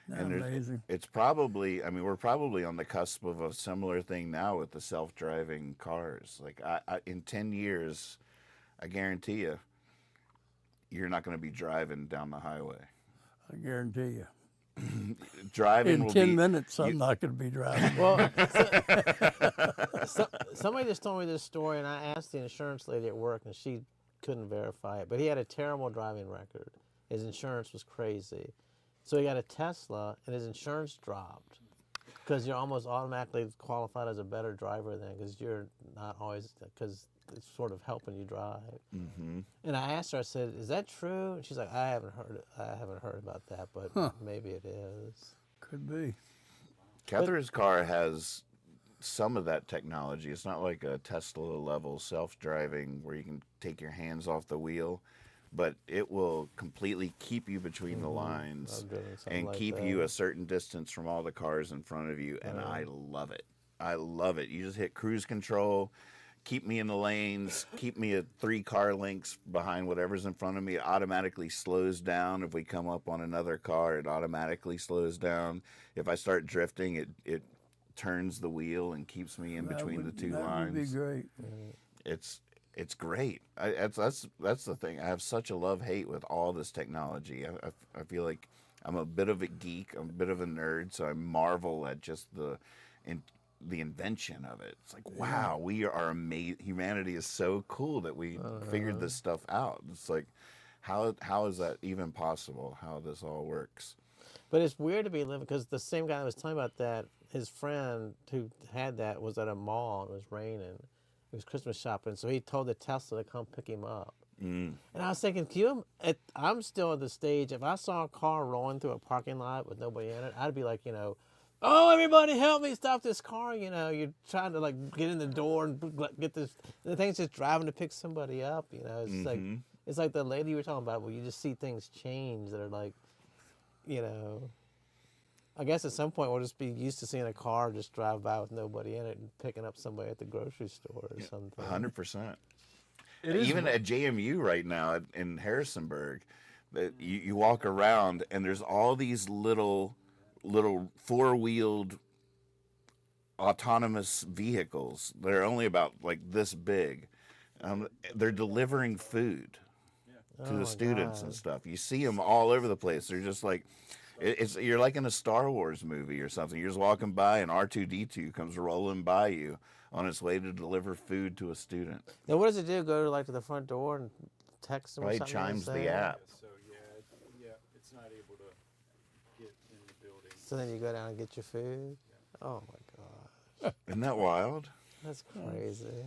And Amazing. it's probably, we're probably on the cusp of a similar thing now with the self-driving cars. Like in 10 years, I guarantee you, you're not going to be driving down the highway. I guarantee you. Driving In will 10 be, minutes, I'm not going to be driving. Well, somebody just told me this story, and I asked the insurance lady at work, and she couldn't verify it. But he had a terrible driving record. His insurance was crazy. So he got a Tesla, and his insurance dropped because you're almost automatically qualified as a better driver then because you're not always, because it's sort of helping you drive. Mm-hmm. And I asked her, I said, is that true? And she's like, I haven't heard about that, but maybe it is. Could be. Catherine's car has some of that technology. It's not like a Tesla level self-driving where you can take your hands off the wheel, but it will completely keep you between the lines I've driven something and like keep that. you a certain distance from all the cars in front of you, and I love it. I love it. You just hit cruise control, keep me in the lanes, keep me at 3 car lengths behind whatever's in front of me. It automatically slows down. If we come up on another car, it automatically slows down. If I start drifting, it turns the wheel and keeps me in between the two lines. That would be great. It's great. That's the thing. I have such a love-hate with all this technology. I feel like I'm a bit of a geek. I'm a bit of a nerd, so I marvel at just the invention of it. It's like, wow, we are amazing. Humanity is so cool that we figured this stuff out. It's like, how is that even possible? How this all works? But it's weird to be living, because the same guy that was telling about that, his friend who had that was at a mall and it was raining. It was Christmas shopping, so he told the Tesla to come pick him up. And I was thinking, I'm still at the stage, if I saw a car rolling through a parking lot with nobody in it, I'd be like, oh, everybody help me, stop this car. You know, you're trying to like get in the door and get this. The thing's just driving to pick somebody up. You know, it's like the lady you were talking about where you just see things change that are like, you know. I guess at some point we'll just be used to seeing a car just drive by with nobody in it and picking up somebody at the grocery store or something. 100%. Even at JMU right now in Harrisonburg, that you walk around and there's all these little four-wheeled autonomous vehicles that are only about like this big. They're delivering food to the students and stuff. You see them all over the place. They're just like, you're like in a Star Wars movie or something. You're just walking by and R2-D2 comes rolling by you on its way to deliver food to a student. Now, what does it do? Go to like to the front door and text them or Right, something? chimes the app. So yeah, it's not able to get in the building. So then you go down and get your food? Oh my gosh. Isn't that wild? That's crazy.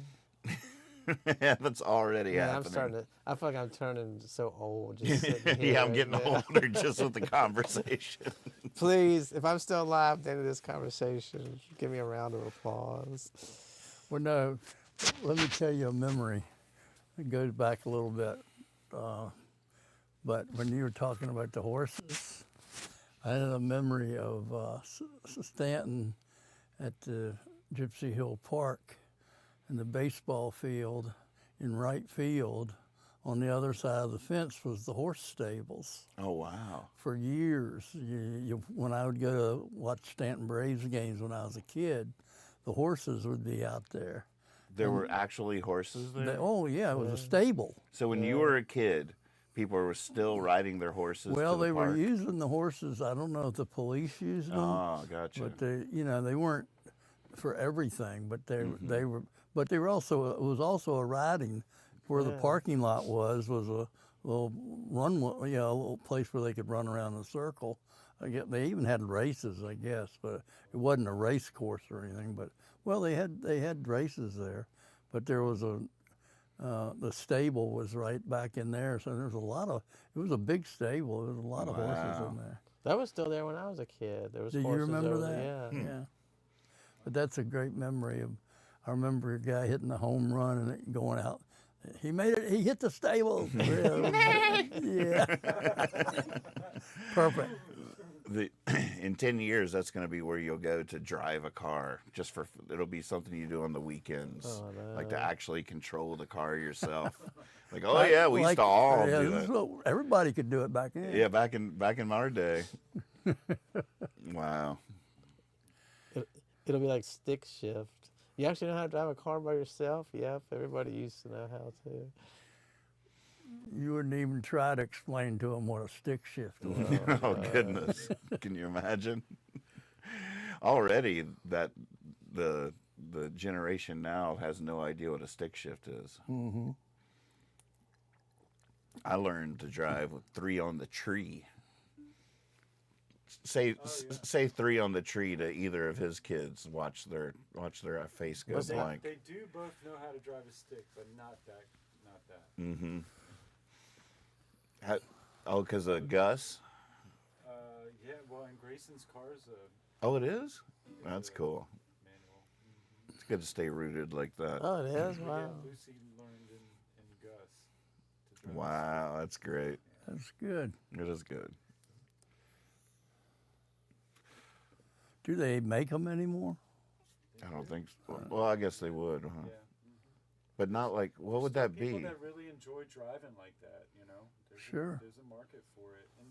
That's already Man, happening. I feel like I'm turning so old. Just sitting here Yeah, I'm right getting now. older just with the conversation. Please, if I'm still alive at the end of this conversation, give me a round of applause. Well, no, let me tell you a memory. It goes back a little bit. But when you were talking about the horses, I had a memory of Stanton at the Gypsy Hill Park and the baseball field in right field. On the other side of the fence was the horse stables. Oh, wow. For years, when I would go to watch Stanton Braves games when I was a kid, the horses would be out there. There were actually horses there? Oh, yeah, it was a stable. So when you were a kid, people were still riding their horses Well, to the they were park? using the horses. I don't know if the police used them. Oh, gotcha. But they weren't for everything. But they were. But they were also. It was also a riding, where the parking lot was a little runway, a little place where they could run around in a circle. I guess they even had races, I guess, but it wasn't a race course or anything. But well, they had races there, but there was the stable was right back in there, so there's it was a big stable. There was a lot of horses in there. That was still there when I was a kid. There was Do you horses remember over that? there. Yeah. Yeah. But that's a great memory of. I remember a guy hitting a home run and it going out. He made it. He hit the stable. Yeah. Perfect. In 10 years, that's going to be where you'll go to drive a car. It'll be something you do on the weekends, like to actually control the car yourself. Like, oh yeah, we used to all do it. Everybody could do it back then. Yeah, back in our day. Wow. It'll be like stick shift. You actually know how to drive a car by yourself? Yep, everybody used to know how to. You wouldn't even try to explain to them what a stick shift was. Oh goodness, can you imagine? Already, that the generation now has no idea what a stick shift is. Mm-hmm. I learned to drive with 3 on the tree. Say 3 on the tree to either of his kids. Watch their face go blank. They do both know how to drive a stick, but not that. Mm-hmm. Because of Gus? Yeah, well, in Grayson's car's Oh, it is? That's cool. manual. It's good to stay rooted like that. Oh, it is? Yeah, Wow. Lucy learned in Gus to drive. Wow, that's great. That's good. It is good. Do they make them anymore? I don't think so. Well, I guess they would, huh? Yeah. But not like, what would that be? People that really enjoy driving like that, Sure. There's a market for it, and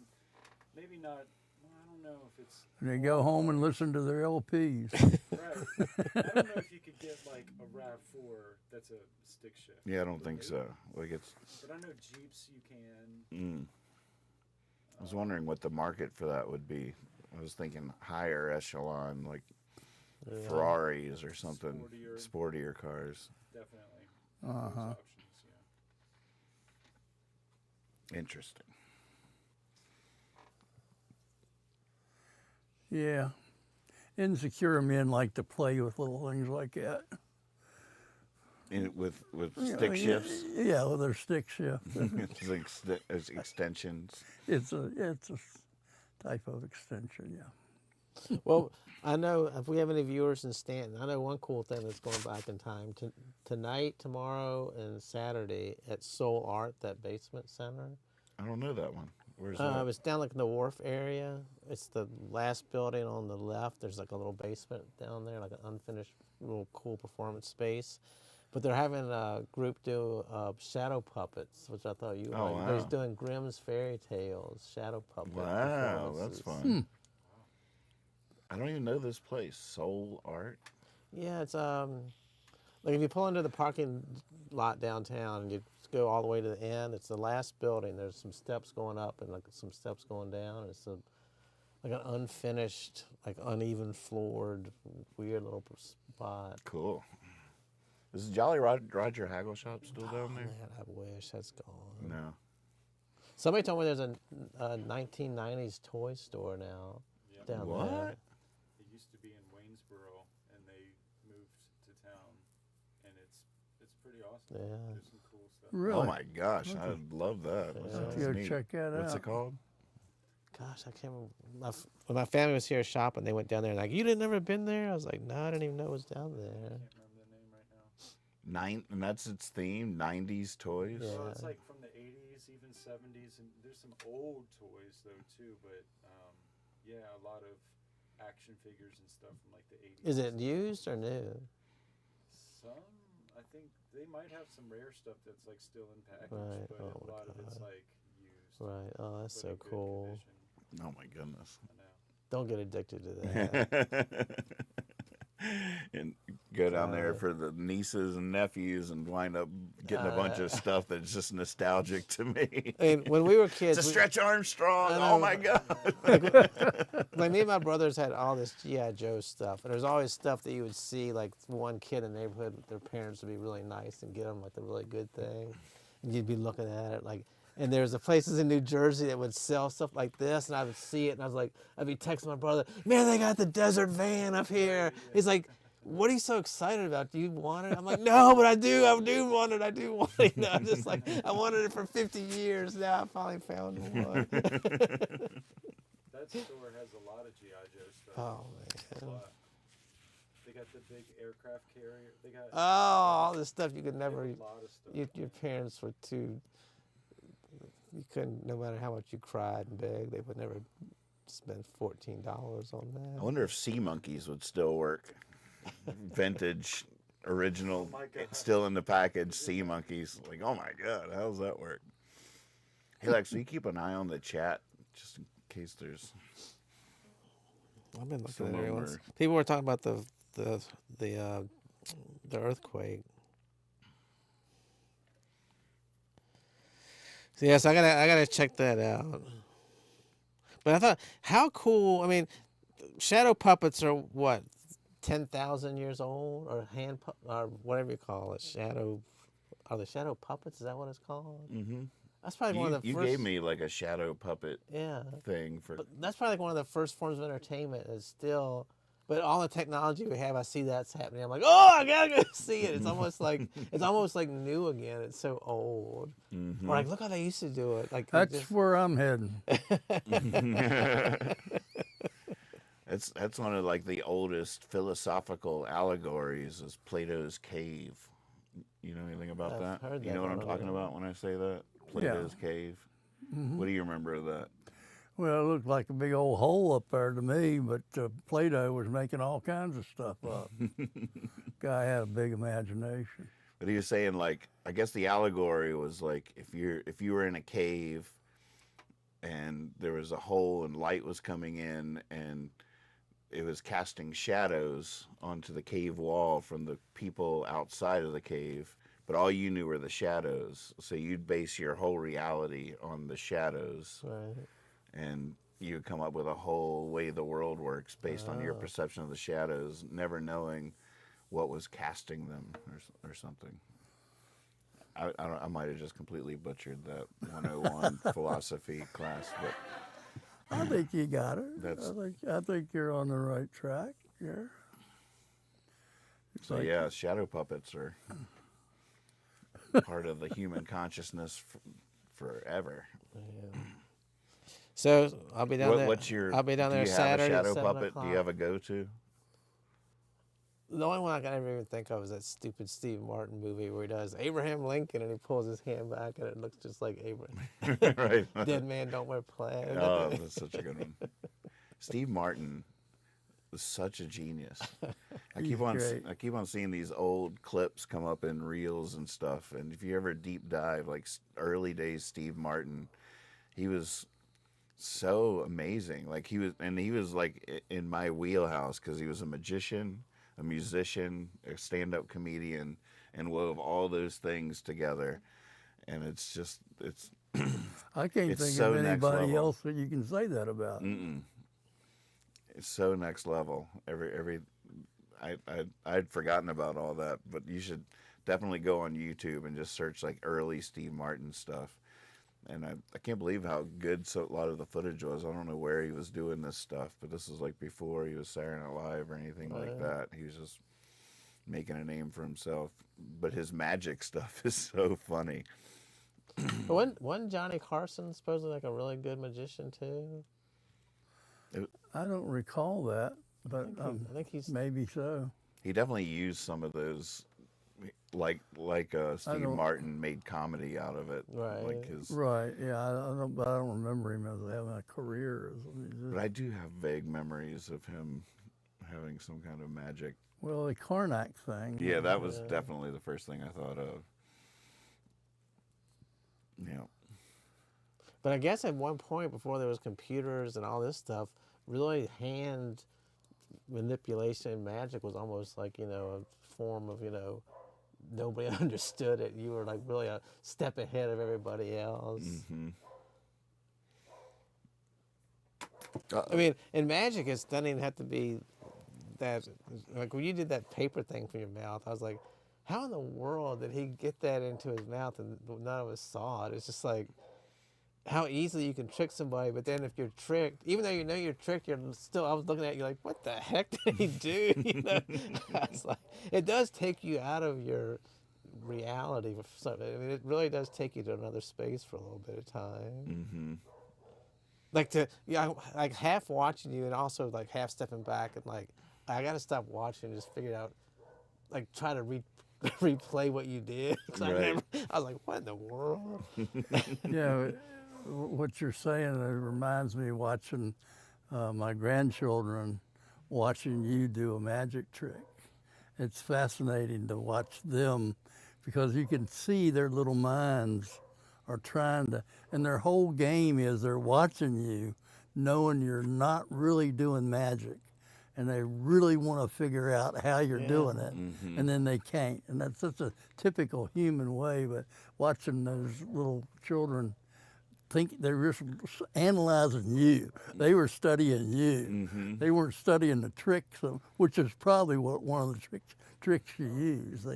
maybe not. Well, I don't know if it's And they go home and listen to their LPs. right. I don't know if you could get like a RAV4 that's a stick shift. Yeah, I don't think so. Like it's. But I know Jeeps you can. I was wondering what the market for that would be. I was thinking higher echelon, like Ferraris or something, sportier cars. Definitely. Uh-huh. Those options, yeah. Interesting. Yeah. Insecure men like to play with little things like that. With stick shifts. Yeah, with their stick shift. It's extensions. It's a type of extension, yeah. Well, I know if we have any viewers in Stanton, I know one cool thing that's going back in time. Tonight, tomorrow, and Saturday at Soul Art, that basement center. I don't know that one. Where's that? It's down like in the wharf area. It's the last building on the left. There's like a little basement down there, like an unfinished little cool performance space. But they're having a group do shadow puppets, which I thought you would Oh, like. They're wow. doing Grimm's Fairy Tales, shadow puppet Wow, that's performances. fun. I don't even know this place. Soul Art. Yeah, it's like if you pull into the parking lot downtown and you go all the way to the end, it's the last building. There's some steps going up and like some steps going down. It's like an unfinished, like uneven floored, weird little spot. Cool. Is Jolly Roger Haggle Shop still down there? Man, I wish that's gone. No. Somebody told me there's a 1990s toy store now down What? there. It used to be in Waynesboro, and they moved to town, and it's pretty awesome. Yeah. There's some cool stuff. Really? Oh my gosh, I love that. That Yeah. sounds Go neat. check that What's out. it called? Gosh, I can't remember. When my family was here shopping, they went down there and like, you didn't never been there? I was like, no, I didn't even know it was down there. Can't remember the name right now. And that's its theme, 90s toys. Yeah. Well, it's like from the 80s, even 70s, and there's some old toys though too. But yeah, a lot of action figures and stuff from like the 80s. Is it used or new? Some, I think they might have some rare stuff that's like still in package, Right. but Oh a my lot of it's God. like used. Right. Oh, that's but so in good cool. condition. Oh my goodness. I know. Don't get addicted to that. And go down there God. for the nieces and nephews and wind up getting a bunch of stuff that's just nostalgic to me. And when we were kids, It's a we- Stretch Armstrong. I Oh know. my God. like me and my brothers had all this G.I. Joe stuff, and there's always stuff that you would see, like one kid in the neighborhood, their parents would be really nice and get them like the really good thing, and you'd be looking at it like, and there's the places in New Jersey that would sell stuff like this, and I would see it, and I was like, I'd be texting my brother, man, they got the desert van up here. He's like, what are you so excited about? Do you want it? I'm like, no, but I do want it. You know, I'm just like, I wanted it for 50 years. Now I finally found one. That store has a lot of G.I. Joe stuff. Oh, A man. lot. They got the big aircraft carrier. They got Oh, all this stuff you could they have never. a lot of stuff. Your parents were too. You couldn't. No matter how much you cried and begged, they would never spend $14 on I that. wonder if Sea Monkeys would still work. Vintage, original, Oh my God. still in the package, Sea Monkeys. Like, oh my God, how does that work? Hey, Lex, will you keep an eye on the chat just in case there's. I've been looking Some at of 'em everyone's. are- People were talking about the earthquake. So yes, I gotta check that out. But I thought, how cool! I mean, shadow puppets are what, 10,000 years old, or or whatever you call it. Are they shadow puppets? Is that what it's called? Mm-hmm. That's probably one of the You first. gave me like a shadow puppet Yeah, thing for. but that's probably like one of the first forms of entertainment. Is still, but all the technology we have, I see that's happening. I'm like, oh, I gotta go see it. It's almost like new again. It's so old. Mhm. Or like, look how they used to do it. Like That's just- where I'm heading. That's one of like the oldest philosophical allegories is Plato's cave. You know anything about I've that? heard You that, know what but I'm I don't talking know. about when I say that? Plato's cave. What do you remember of that? Well, it looked like a big old hole up there to me, but Plato was making all kinds of stuff up. Guy had a big imagination. But he was saying like I guess the allegory was like if you were in a cave and there was a hole and light was coming in and it was casting shadows onto the cave wall from the people outside of the cave, but all you knew were the shadows. So you'd base your whole reality on the shadows, Right. and you come up with a whole way the world works based on your perception of the shadows, never knowing what was casting them or something. I might have just completely butchered that 101 philosophy class, but I think you got it. That's- I think you're on the right track. Yeah. so yeah, shadow puppets are part of the human consciousness forever. Yeah. So I'll be down there. What's your? I'll be down there Do you Saturday have a at shadow 7 puppet? o'clock. Do you have a go-to? The only one I can ever even think of is that stupid Steve Martin movie where he does Abraham Lincoln and he pulls his hand back and it looks just like Abraham. Right. Dead man don't wear plaid. Oh, that's such a good one. Steve Martin was such a genius. I keep on seeing these old clips come up in reels and stuff. And if you ever deep dive, like early days Steve Martin, he was so amazing. Like he was like in my wheelhouse because he was a magician, a musician, a stand-up comedian, and wove all those things together. And it's I can't It's think so of next anybody level. else that you can say that about. it's so next level. I'd forgotten about all that, but you should definitely go on YouTube and just search like early Steve Martin stuff. And I can't believe how good a lot of the footage was. I don't know where he was doing this stuff, but this is like before he was Saturday Night Live or anything like that. He was just making a name for himself. But his magic stuff is so funny. Wasn't Johnny Carson supposedly like a really good magician too? I don't recall that, but I think he's maybe so. He definitely used some of those, like Steve Martin made comedy out of it. Right. Like his, Right, yeah, but I don't remember him as having a career as a musician. but I do have vague memories of him having some kind of magic. Well, the Karnak thing. Yeah, that was definitely the first thing I thought of. Yeah. But I guess at one point before there was computers and all this stuff, really hand manipulation and magic was almost like, a form of, nobody understood it. You were like really a step ahead of everybody else. Mm-hmm. I mean, and magic doesn't even have to be that, like when you did that paper thing from your mouth, I was like, how in the world did he get that into his mouth and none of us saw it? It's just like how easily you can trick somebody, but then if you're tricked, even though you know you're tricked, I was looking at you like, what the heck did he do? I was like, it does take you out of your reality. I mean, it really does take you to another space for a little bit of time. Mm-hmm. Like half watching you and also like half stepping back and like, I got to stop watching and just figure out, like try to replay what you did. 'Cause Right. I was like, what in the world? Yeah, what you're saying, it reminds me of watching my grandchildren watching you do a magic trick. It's fascinating to watch them because you can see their little minds are trying to, and their whole game is they're watching you knowing you're not really doing magic. And they really want to figure out how you're doing it, and then they can't. And that's such a typical human way, but watching those little children think they're just analyzing you. They were studying you. They weren't studying the tricks, which is probably what one of the tricks you use.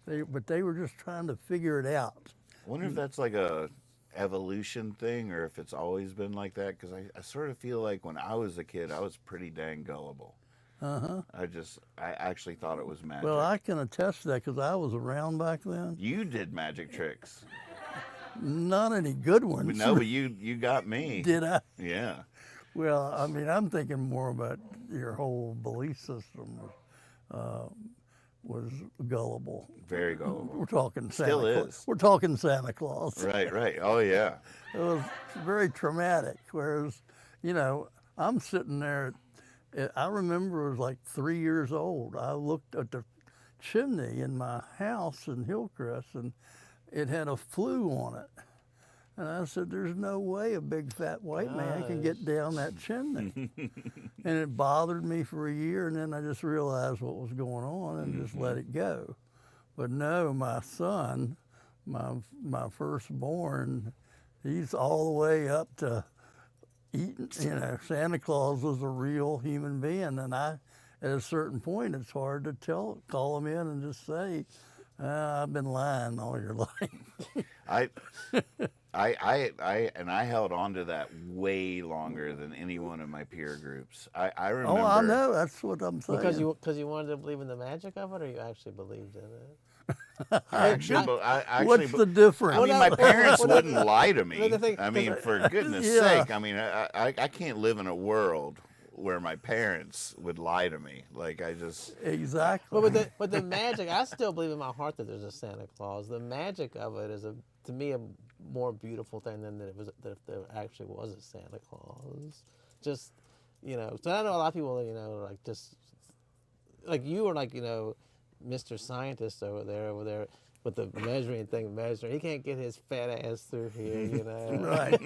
But they were just trying to figure it out. I wonder if that's like a evolution thing or if it's always been like that, because I sort of feel like when I was a kid I was pretty dang gullible. I actually thought it was magic. Well, I can attest to that because I was around back then. You did magic tricks. Not any good ones. No, but you got me. Did I? Yeah. Well, I mean, I'm thinking more about your whole belief system was gullible. Very gullible. We're talking Santa Still Claus. is. We're talking Santa Claus. Right. Oh, yeah. It was very traumatic. Whereas, I'm sitting there. I remember I was like 3 years old. I looked at the chimney in my house in Hillcrest, and it had a flue on it. And I said, there's no way a big fat white man can get down that chimney. And it bothered me for a year, and then I just realized what was going on and just let it go. But no, my son, my firstborn, he's all the way up to eating, Santa Claus was a real human being. And at a certain point, it's hard to call him in and just say, I've been lying all your life. I held on to that way longer than anyone in my peer groups. I remember. Oh, I know. That's what I'm saying. Because you wanted to believe in the magic of it, or you actually believed in it? I actually, What's the difference? I mean, my parents well, no, wouldn't lie to me. well, the thing- I mean, for goodness Yeah. sake, I mean, I can't live in a world where my parents would lie to me. Like, I just, Exactly. But the magic, I still believe in my heart that there's a Santa Claus. The magic of it is to me a more beautiful thing than that if there actually was a Santa Claus. Just, so I know a lot of people, like just like you are like, Mr. Scientist over there with the measuring thing, measuring. He can't get his fat ass through here, Right.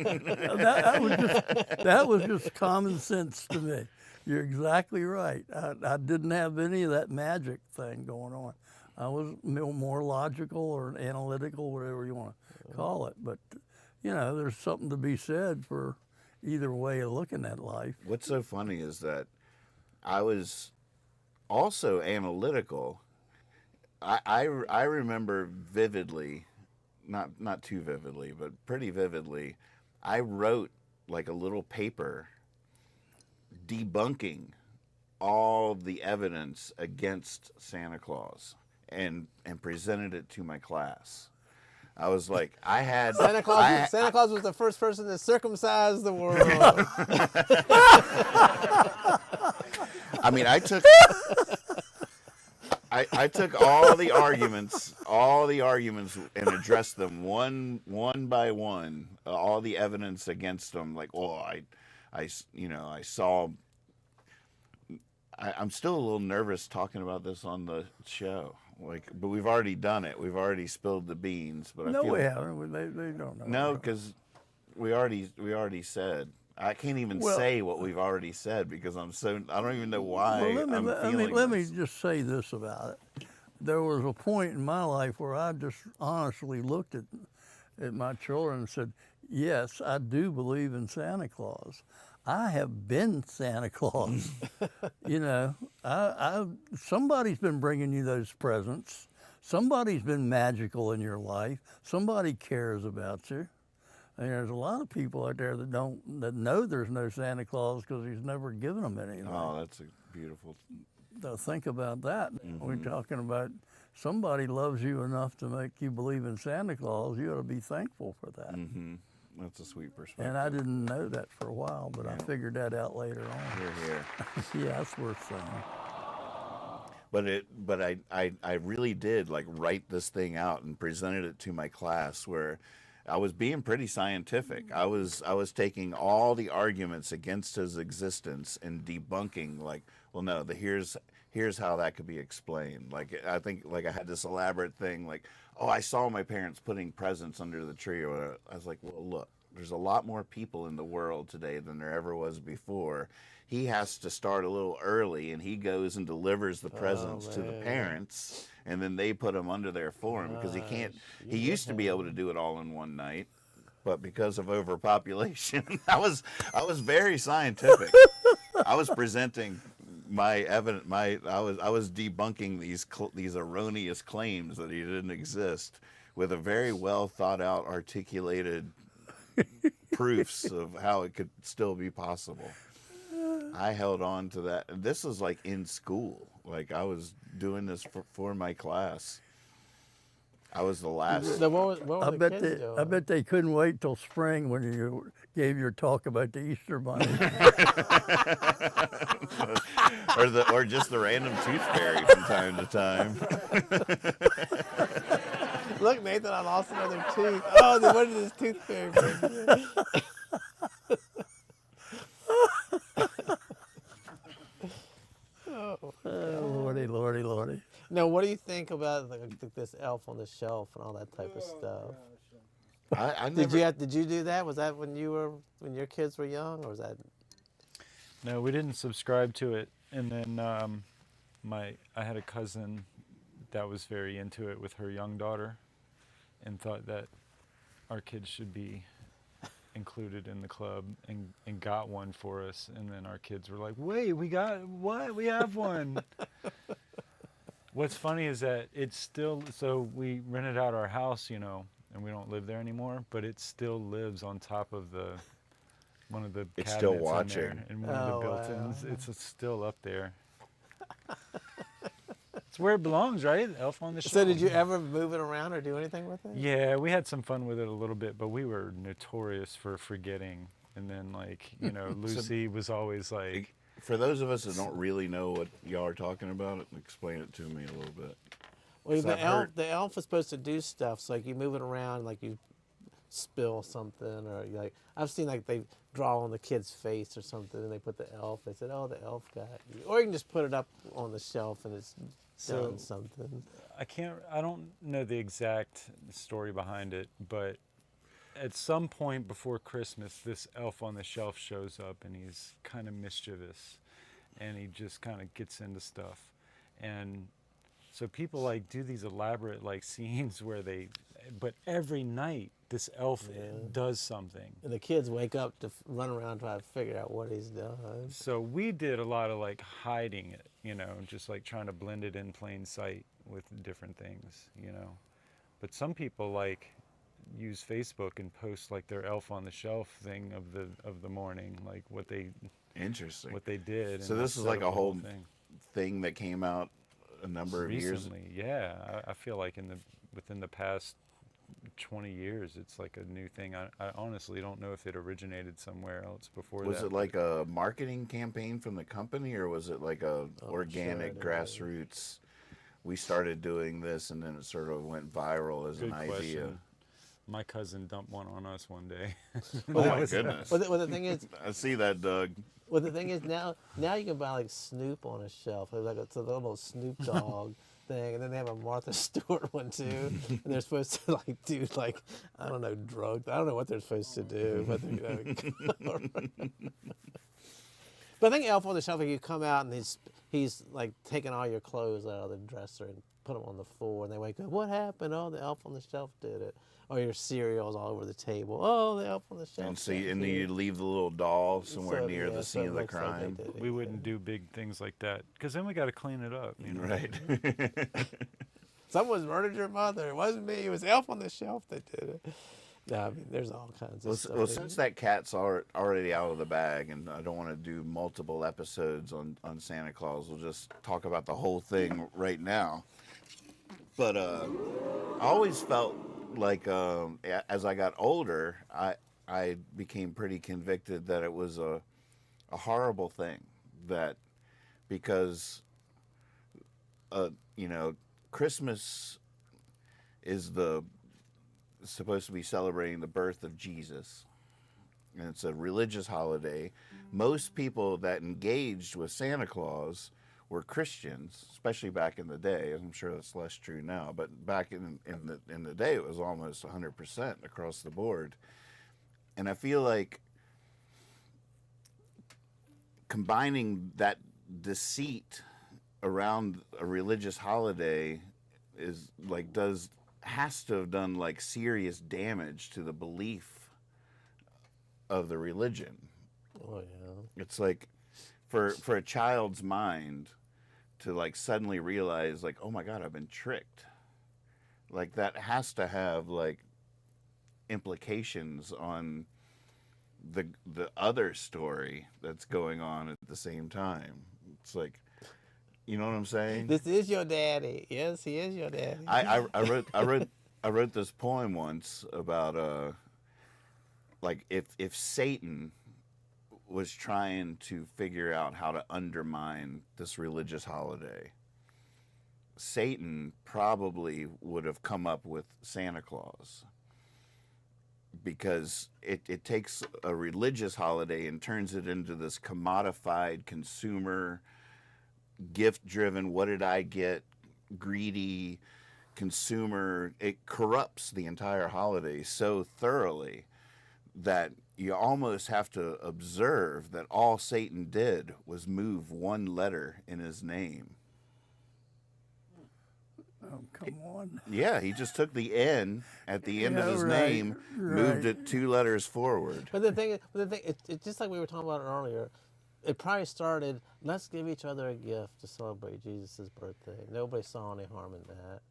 that was just common sense to me. You're exactly right. I didn't have any of that magic thing going on. I was more logical or analytical, whatever you want to call it. But, there's something to be said for either way of looking at life. what's so funny is that I was also analytical. I remember vividly, not too vividly, but pretty vividly, I wrote like a little paper debunking all the evidence against Santa Claus and presented it to my class. I was like, I had Santa Claus was the first person to circumcise the world. I mean, I took all the arguments and addressed them one by one. All the evidence against them, like, I saw. I'm still a little nervous talking about this on the show, but we've already done it. We've already spilled the beans. But No, I feel we haven't. They don't know. no, because we already said. I can't even say what we've already said because I don't even know why I'm feeling let me this. just say this about it. There was a point in my life where I just honestly looked at my children and said, yes, I do believe in Santa Claus. I have been Santa Claus. Somebody's been bringing you those presents. Somebody's been magical in your life. Somebody cares about you. And there's a lot of people out there that know there's no Santa Claus because he's never given them anything. Oh, that's a beautiful. So think about that. We're talking about somebody loves you enough to make you believe in Santa Claus. You ought to be thankful for that. Mm-hmm. That's a sweet perspective. And I didn't know that for a while, but I figured that out later on. Here. Yeah, that's worth saying. But I really did like write this thing out and presented it to my class where I was being pretty scientific. I was taking all the arguments against his existence and debunking like, well, no, here's how that could be explained. Like I think like I had this elaborate thing like, oh, I saw my parents putting presents under the tree. Or whatever. I was like, well, look, there's a lot more people in the world today than there ever was before. He has to start a little early, and he goes and delivers the presents to the parents, and then they put them under there for him because he can't. He used to be able to do it all in one night, but because of overpopulation, I was very scientific. I was presenting my evidence. I was debunking these erroneous claims that he didn't exist with a very well thought out, articulated proofs of how it could still be possible. I held on to that. This was like in school. Like I was doing this for my class. I was the last. I bet they couldn't wait till spring when you gave your talk about the Easter Bunny. or just the random tooth fairy from time to time. Look, Nathan, I lost another tooth. Oh, what did this tooth fairy bring? Lordy. No, what do you think about like this Elf on the Shelf and all that type of stuff? I never, Did you do that? Was that when your kids were young, or was that? No, we didn't subscribe to it. And then I had a cousin that was very into it with her young daughter, and thought that our kids should be included in the club, and got one for us. And then our kids were like, "Wait, we got what? We have one." What's funny is that it's still, so we rented out our house, and we don't live there anymore, but it still lives on top of one of the It's cabinets still in there, watching. in one of the built-ins. It's still up there. It's where it belongs, right? Elf on the Shelf. So did you ever move it around or do anything with it? Yeah, we had some fun with it a little bit, but we were notorious for forgetting. And then, like, you know, Lucy was always like, For those of us that don't really know what y'all are talking about, explain it to me a little bit. Well, 'Cause I've the elf is supposed to do stuff. So like you move it around, like you spill something, or you like I've seen like they draw on the kid's face or something, and they put the elf. They said, "Oh, the elf got you." Or you can just put it up on the shelf and it's done something. I don't know the exact story behind it, but at some point before Christmas, this elf on the shelf shows up, and he's kind of mischievous, and he just kind of gets into stuff. And so people like do these elaborate like scenes where but every night this elf does something. And the kids wake up to run around trying to figure out what he's done. So we did a lot of like hiding it, you know, just like trying to blend it in plain sight with different things, you know. But some people like use Facebook and post like their elf on the shelf thing of the morning, like what they did. So and this is set like up a the whole thing that came out a number of years. Recently, yeah. I feel like within the past 20 years, it's like a new thing. I honestly don't know if it originated somewhere else before that. Was it like a marketing campaign from the company, or was it like a organic grassroots? We started doing this, and then it sort of went viral as Good an idea. question. My cousin dumped one on us one day. Oh my goodness! Well, the thing is, I see that, Doug. well, the thing is now you can buy like Snoop on a shelf. It's a little Snoop Dogg thing, and then they have a Martha Stewart one too. And they're supposed to like do like I don't know drugs. I don't know what they're supposed to do, but but I think Elf on the Shelf, like you come out and he's like taking all your clothes out of the dresser and put them on the floor, and they wake up. What happened? Oh, the Elf on the Shelf did it. Or your cereals all over the table. Oh, the Elf on the Shelf. And so, and then you leave the little doll somewhere near the scene of the crime. We wouldn't do big things like that because then we got to clean it up. You know? Right. Someone's murdered your mother. It wasn't me. It was Elf on the Shelf that did it. No, I mean, there's all kinds of stuff. Well, since that cat's already out of the bag, and I don't want to do multiple episodes on Santa Claus, we'll just talk about the whole thing right now. But I always felt like as I got older, I became pretty convicted that it was a horrible thing, that because you know, Christmas is supposed to be celebrating the birth of Jesus, and it's a religious holiday. Most people that engaged with Santa Claus were Christians, especially back in the day. I'm sure that's less true now, but back in the day, it was almost 100% across the board. And I feel like combining that deceit around a religious holiday has to have done like serious damage to the belief of the religion. Oh yeah. It's like for a child's mind to like suddenly realize like, oh my God, I've been tricked. Like that has to have like implications on the other story that's going on at the same time. It's like, you know what I'm saying? This is your daddy. Yes, he is your daddy. I wrote this poem once about like if Satan was trying to figure out how to undermine this religious holiday, Satan probably would have come up with Santa Claus, because it takes a religious holiday and turns it into this commodified consumer, gift-driven, what did I get, greedy consumer. It corrupts the entire holiday so thoroughly that you almost have to observe that all Satan did was move one letter in his name. Oh, come on. Yeah, he just took the N at the end of his name, moved it 2 letters forward. But the thing, it's just like we were talking about earlier. It probably started, let's give each other a gift to celebrate Jesus' birthday. Nobody saw any harm in that.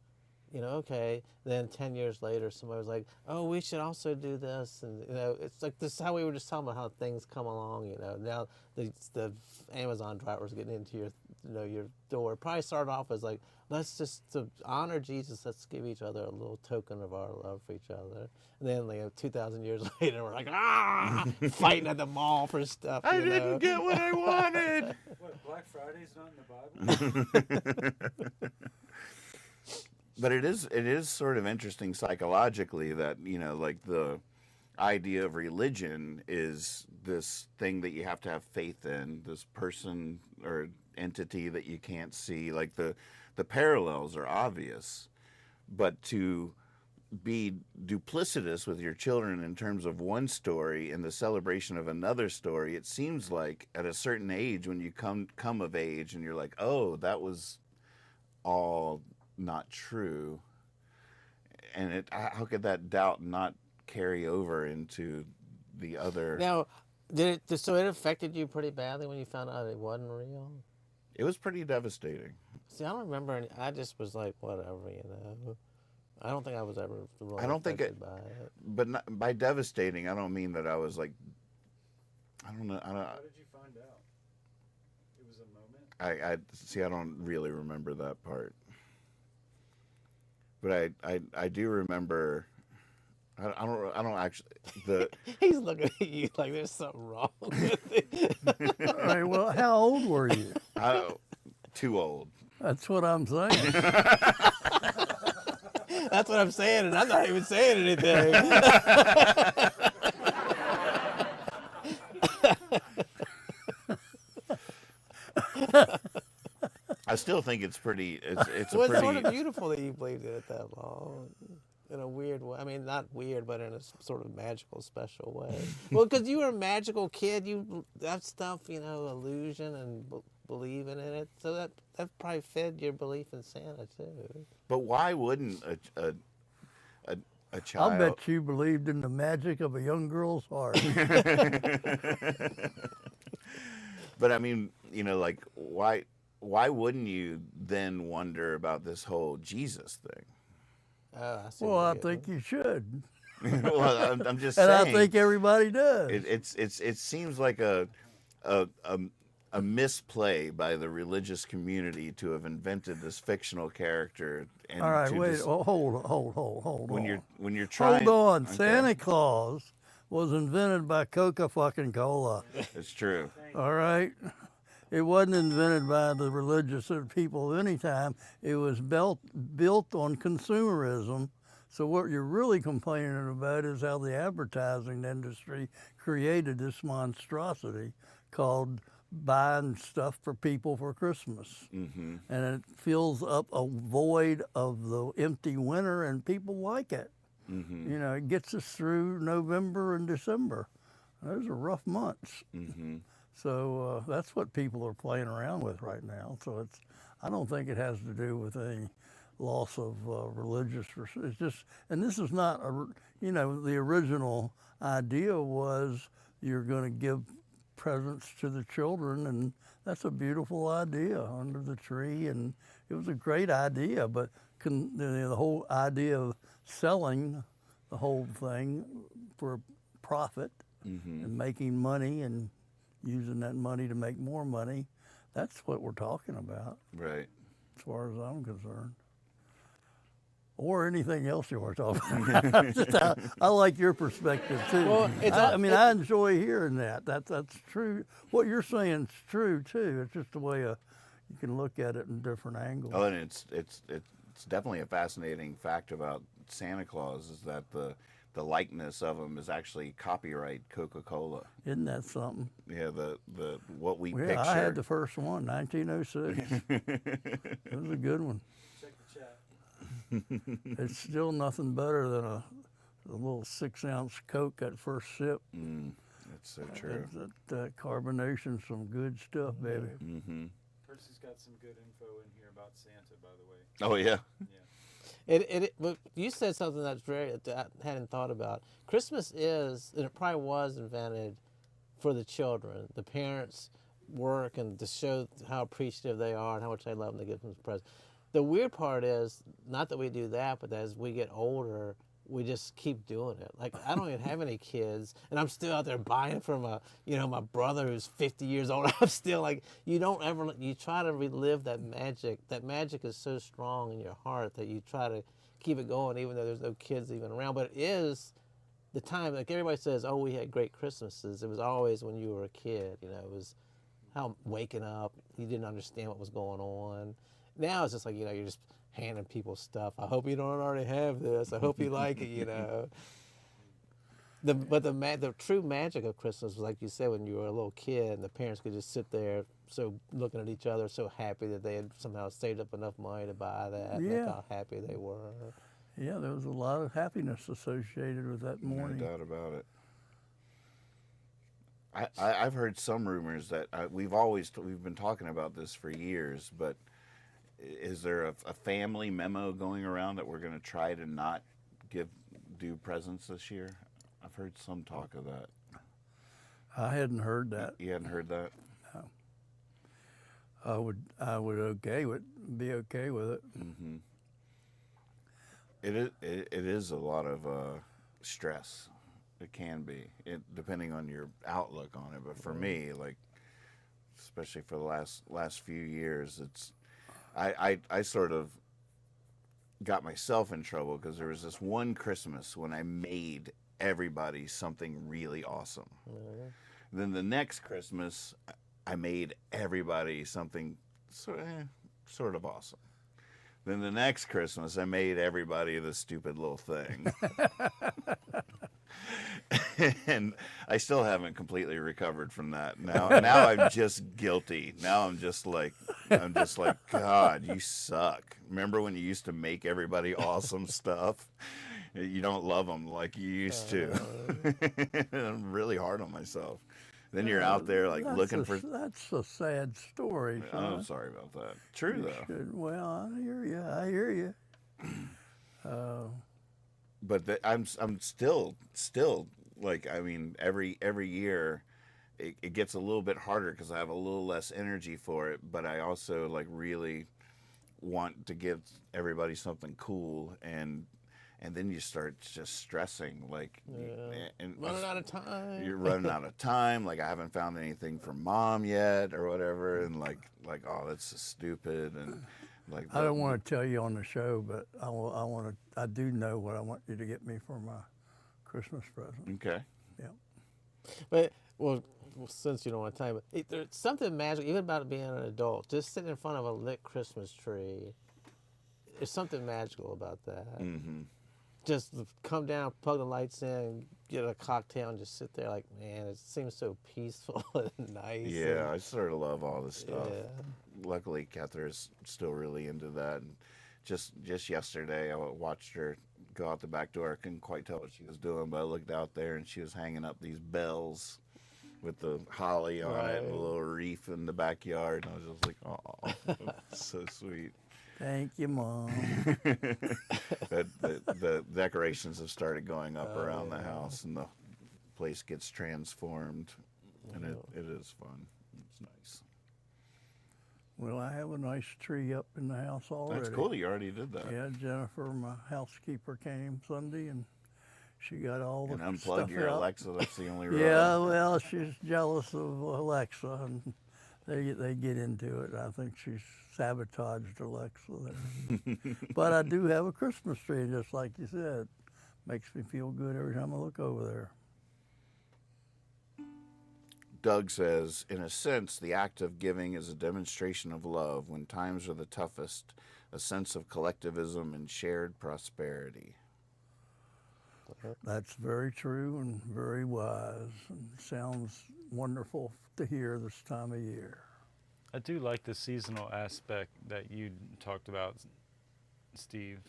You know, okay. Then 10 years later, somebody was like, oh, we should also do this. And, you know, it's like this is how we were just talking about how things come along, you know. Now the Amazon drivers getting into your your door. It probably started off as like, let's just to honor Jesus, let's give each other a little token of our love for each other. And then like 2,000 years later, we're like, fighting at the mall for stuff. I you know? didn't get what I wanted. What, Black Friday's not in the Bible? But it is sort of interesting psychologically that, like the idea of religion is this thing that you have to have faith in, this person or entity that you can't see. Like the parallels are obvious, but to be duplicitous with your children in terms of one story and the celebration of another story, it seems like at a certain age, when you come of age and you're like, oh, that was all not true, and how could that doubt not carry over into the other? Now, so it affected you pretty badly when you found out it wasn't real? It was pretty devastating. See, I don't remember any. I just was like, whatever, I don't think I was ever really I don't think affected by it. But not, by devastating, I don't mean that I was like, I don't know. How did you find out? It was a moment? I see. I don't really remember that part, but I do remember. I don't actually. He's looking at you like there's something wrong with it. All right, well, how old were you? Too old. That's what I'm saying. That's what I'm saying, and I'm not even saying anything. I still think it's pretty. It's a Well, it's pretty. sort of beautiful that you believed in it that long. In a weird way. I mean, not weird, but in a sort of magical, special way. Well, because you were a magical kid, that stuff, illusion and believing in it. So that probably fed your belief in Santa too. But why wouldn't a I'll child? bet you believed in the magic of a young girl's heart. But I mean, like why wouldn't you then wonder about this whole Jesus thing? Oh, I see. Well, I think you should, Well, I'm just and saying. I think everybody does. It seems like a misplay by the religious community to have invented this fictional character. And All right, to wait, just- hold when on. you're trying. Hold on, Okay, Santa Claus was invented by Coca-Cola. It's true. All right? It wasn't invented by the religious people of any time. It was built on consumerism. So what you're really complaining about is how the advertising industry created this monstrosity called buying stuff for people for Christmas. Mm-hmm. And it fills up a void of the empty winter, and people like it. Mm-hmm. It gets us through November and December. Those are rough months. Mm-hmm. So that's what people are playing around with right now. So I don't think it has to do with any loss of religious. It's just, and this is not the original idea was you're going to give presents to the children, and that's a beautiful idea under the tree, and it was a great idea. But the whole idea of selling the whole thing for profit Mm-hmm. and making money and using that money to make more money, that's what we're talking about, Right. as far as I'm concerned. Or anything else you want to talk about. I like your perspective too. Well, I enjoy hearing that. That's true. What you're saying is true too. It's just the way you can look at it in different angles. Oh, and it's definitely a fascinating fact about Santa Claus is that the likeness of him is actually copyright Coca-Cola. Isn't that something? Yeah, the what we Well, picture. I had the first one, 1906. It was a good one. Check the chat. It's still nothing better than a little 6-ounce Coke at first sip. That's so true. That carbonation's some good stuff, baby. Mm-hmm. Percy's got some good info in here about Santa, by the way. Oh yeah. Yeah. But you said something that I hadn't thought about. Christmas is, and it probably was invented for the children. The parents work and to show how appreciative they are and how much they love them, they give them presents. The weird part is, not that we do that, but as we get older, we just keep doing it. Like, I don't even have any kids, and I'm still out there buying from my brother who's 50 years old. I'm still like, you try to relive that magic. That magic is so strong in your heart that you try to keep it going, even though there's no kids even around. But it is the time, like everybody says, oh, we had great Christmases. It was always when you were a kid, it was how waking up, you didn't understand what was going on. Now it's just like, you're just handing people stuff. I hope you don't already have this. I hope you like it, But the true magic of Christmas was, like you said, when you were a little kid and the parents could just sit there so looking at each other, so happy that they had somehow saved up enough money to buy that. Yeah. Look how happy they were. Yeah, there was a lot of happiness associated with that morning. No doubt about it. I've heard some rumors that we've been talking about this for years, but is there a family memo going around that we're going to try to not do presents this year? I've heard some talk of that. I hadn't heard that. You hadn't heard that? No. I would be okay with it. Mm-hmm. It is a lot of stress. It can be, depending on your outlook on it. But for me, like, especially for the last few years, I sort of got myself in trouble because there was this one Christmas when I made everybody something really awesome. Mm-hmm. Then the next Christmas, I made everybody something sort of awesome. Then the next Christmas, I made everybody the stupid little thing. And I still haven't completely recovered from that. Now I'm just guilty. Now I'm just like, God, you suck. Remember when you used to make everybody awesome stuff? You don't love them like you used to. I'm really hard on myself. Then you're out there looking for. That's a sad story. Oh, I'm sorry about that. True though. Well, I hear you. But I'm still like, I mean, every year it gets a little bit harder because I have a little less energy for it. But I also like really want to give everybody something cool, and then you start just stressing, like, and running out of time. You're running out of time. Like, I haven't found anything from Mom yet, or whatever, and like, oh, that's so stupid, and like. I don't want to tell you on the show, but I do know what I want you to get me for my Christmas present. Okay. Yeah. But well, since you don't want to tell me, there's something magical even about being an adult. Just sitting in front of a lit Christmas tree. There's something magical about that. Mm-hmm. Just come down, plug the lights in, get a cocktail, and just sit there like, man, it seems so peaceful and nice. Yeah, I sort of love all this stuff. Yeah. Luckily, Catherine's still really into that. And just yesterday, I watched her go out the back door. I couldn't quite tell what she was doing, but I looked out there, and she was hanging up these bells with the holly on it and a little wreath in the backyard. And I was just like, oh, so sweet. Thank you, Mom. The decorations have started going up around the house, and the place gets transformed, and it is fun. It's nice. Well, I have a nice tree up in the house already. That's cool. You already did that. Yeah, Jennifer, my housekeeper, came Sunday, and she got all the and stuff unplug your out. Alexa. That's the only road. Yeah, well, she's jealous of Alexa, and they get into it. I think she's sabotaged Alexa there. But I do have a Christmas tree, just like you said. Makes me feel good every time I look over there. Doug says, in a sense, the act of giving is a demonstration of love when times are the toughest, a sense of collectivism and shared prosperity. That's very true and very wise, and sounds wonderful to hear this time of year. I do like the seasonal aspect that you talked about, Steve.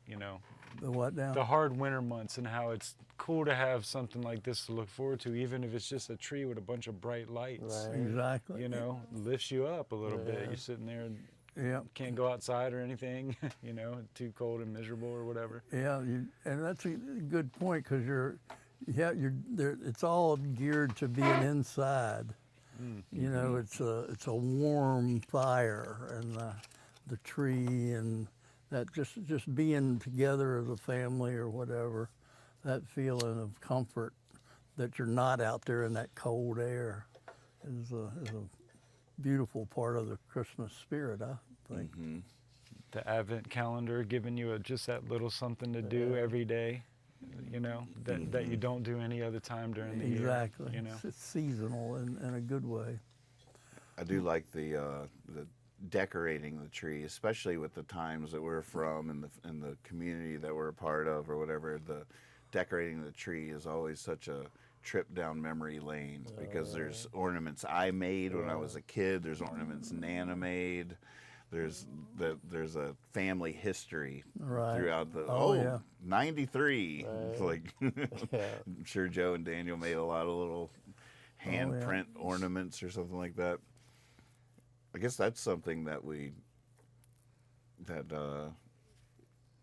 You know, The what now? the hard winter months, and how it's cool to have something like this to look forward to, even if it's just a tree with a bunch of bright lights. Right. Exactly. You know, lifts you up a little bit. You're sitting there and Yeah. can't go outside or anything, you know, too cold and miserable or whatever. Yeah, and that's a good point, because it's all geared to being inside. You know, it's a warm fire, and the tree, and that just being together as a family or whatever, that feeling of comfort that you're not out there in that cold air is a beautiful part of the Christmas spirit, I think. The Advent calendar giving you just that little something to do every day, you know, that you don't do any other time during the year. Exactly. You know, It's seasonal in a good way. I do like the decorating the tree, especially with the times that we're from and the community that we're a part of or whatever. The decorating the tree is always such a trip down memory lane because there's ornaments I made when I was a kid. There's ornaments Nana made. There's a family history throughout the 93. It's like I'm sure Joe and Daniel made a lot of little handprint ornaments or something like that. I guess that's something that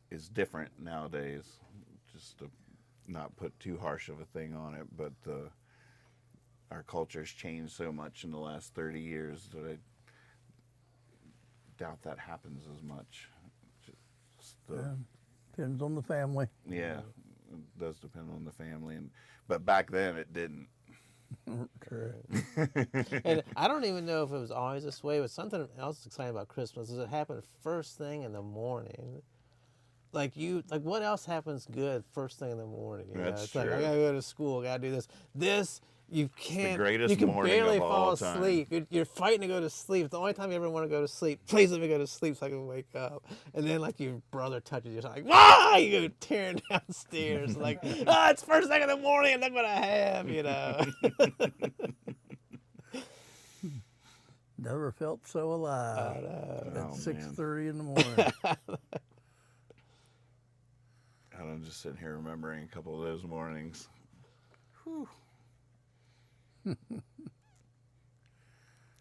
is different nowadays. Just to not put too harsh of a thing on it, but our culture's changed so much in the last 30 years that I doubt that happens as much. Depends on the family. Yeah, it does depend on the family, but back then it didn't. And I don't even know if it was always this way, but something else exciting about Christmas is it happened first thing in the morning. Like what else happens good first thing in the morning? You know? That's It's like true. I gotta go to school, gotta do this. This you can't. greatest you can morning barely of all fall time. asleep. You're fighting to go to sleep. It's the only time you ever want to go to sleep. Please let me go to sleep so I can wake up. And then like your brother touches you, it's like why you go tearing downstairs like it's first thing in the morning and look what I have, you know. Never felt so alive at 6:30 in the morning. I'm just sitting here remembering a couple of those mornings. Whew.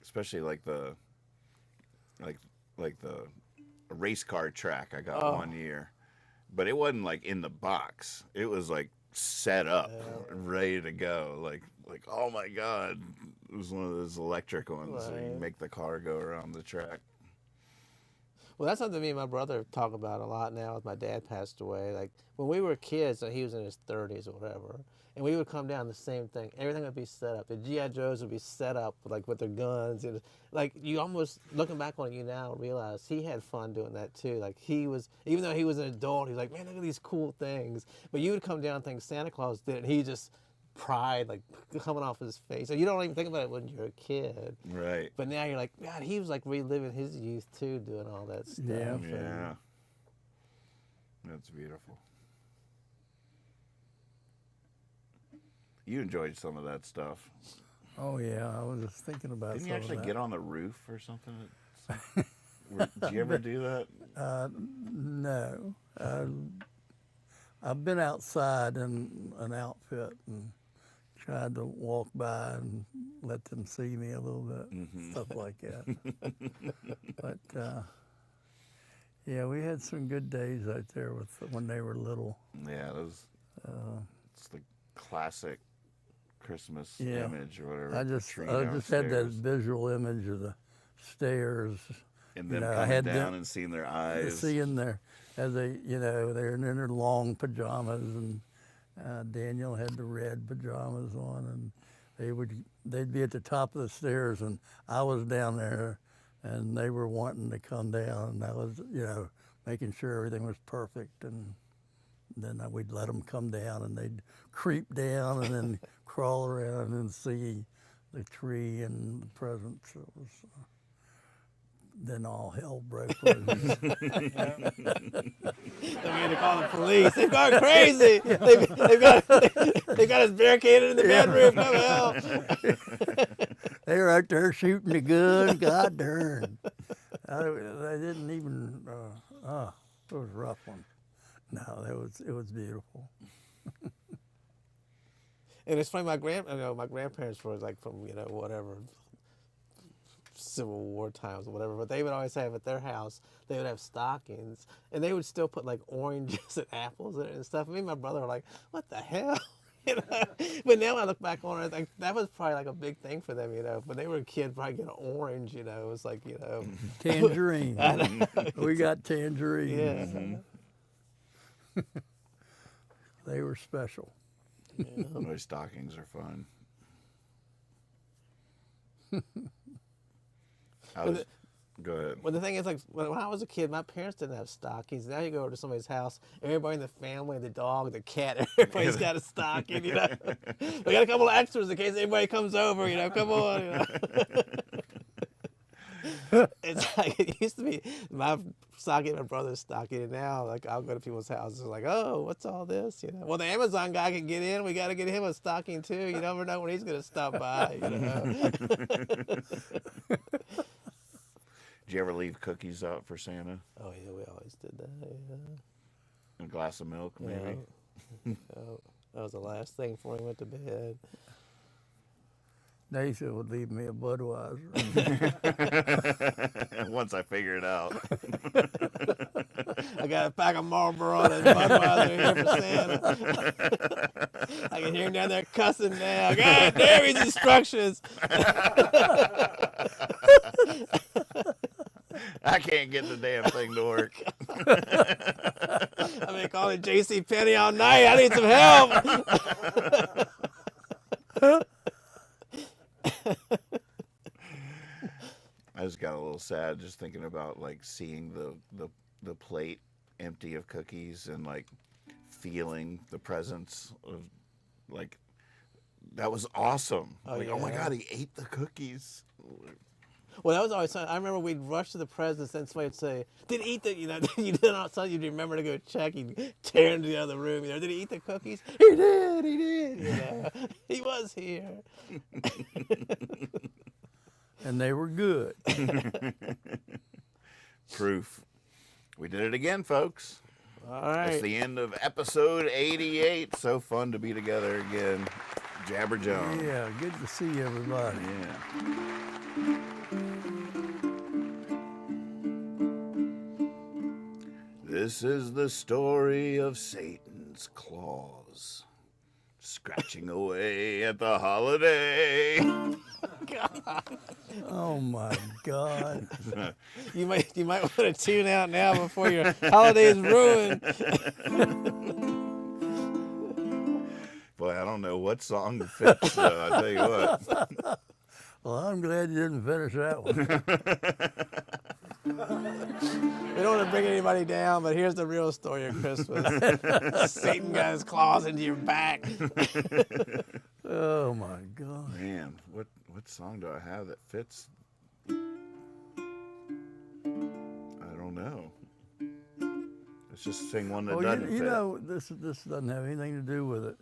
Especially like the race car track I got one year, but it wasn't like in the box. It was like set up, ready to go. Like oh my God, it was one of those electric ones. So you make the car go around the track. Well, that's something me and my brother talk about a lot now as my dad passed away. Like, when we were kids, he was in his 30s or whatever, and we would come down, the same thing. Everything would be set up. The G.I. Joes would be set up, like, with their guns. And, like, you almost, looking back on you now, realize he had fun doing that, too. Like, he was, even though he was an adult, he's like, man, look at these cool things. But you would come down and think Santa Claus did it, and he just... pride like coming off his face. So you don't even think about it when you're a kid. Right. But now you're like, God, he was like reliving his youth too, doing all that stuff. Yeah. That's beautiful. You enjoyed some of that stuff. Oh yeah, I was just thinking about. Didn't you some actually of that. get on the roof or something? Did you ever do that? No, I've been outside in an outfit and tried to walk by and let them see me a little bit, stuff like that. But yeah, we had some good days out there when they were little. Yeah, it's the classic Christmas Yeah. image or whatever. I the just tree just had that downstairs. visual image of the stairs. And them I coming had down and seeing their eyes. seeing their, as they, they're in their long pajamas, and Daniel had the red pajamas on, and they'd be at the top of the stairs, and I was down there, and they were wanting to come down, and I was, making sure everything was perfect, and then we'd let them come down, and they'd creep down, and then crawl around and see the tree and the presents. It was, then all hell broke loose. They're going to call the police. They've gone crazy. They've got us barricaded in the bedroom. No help. They were out there shooting the gun. God darn. They didn't even. It was a rough one. No, it was beautiful. And it's funny. My grandparents were like from whatever. Civil War times or whatever, but they would always have at their house, they would have stockings, and they would still put like oranges and apples in it and stuff. Me and my brother were like, what the hell? You know? But now I look back on it, like that was probably like a big thing for them, you know. When they were a kid, probably get an orange, you know. It was like, you know, Tangerine. We got tangerine. yeah. They were special. Those stockings are fun. Go ahead. Well, the thing is, like, when I was a kid, my parents didn't have stockings. Now you go over to somebody's house, everybody in the family, the dog, the cat, everybody's got a stocking, you know. We got a couple of extras in case anybody comes over, you know, come on, you know. It's like, it used to be my stocking, my brother's stocking, and now, like, I'll go to people's houses, like, oh, what's all this, you know. Well, the Amazon guy can get in. We got to get him a stocking, too. You never know when he's going to stop by, you know. Did you ever leave cookies out for Santa? Oh, yeah, we always did that, yeah. A glass of milk, maybe? Yeah. Oh, that was the last thing before he went to bed. Nathan would leave me a Budweiser. Once I figure it out. I got a pack of Marlboro and Budweiser here for Santa. I can hear him down there cussing now. God damn his instructions. I can't get the damn thing to work. I've been calling J.C. Penney all night. I need some help. I just got a little sad just thinking about like seeing the plate empty of cookies and like feeling the presence of like that was awesome. Oh my God, he ate the cookies. Well, that was always fun. I remember we'd rush to the presents and somebody would say, did he eat the, you know, you did not tell you'd remember to go check. He'd tear into the other room, you know, did he eat the cookies? He did, you know, he was here. And they were good. Proof. We did it again, folks. All right. It's the end of episode 88. So fun to be together again. Jabber Jawn. Yeah, good to see everybody. Yeah. This is the story of Satan's claws, scratching away at the holiday. Oh my God. You might want to tune out now before your holiday's ruined. Boy, I don't know what song fits, though. I tell you what. Well, I'm glad you didn't finish that one. We don't want to bring anybody down, but here's the real story of Christmas. Satan got his claws into your back. Oh my God. Man, what song do I have that fits? I don't know. Let's just sing one that doesn't fit. You know, this doesn't have anything to do with it.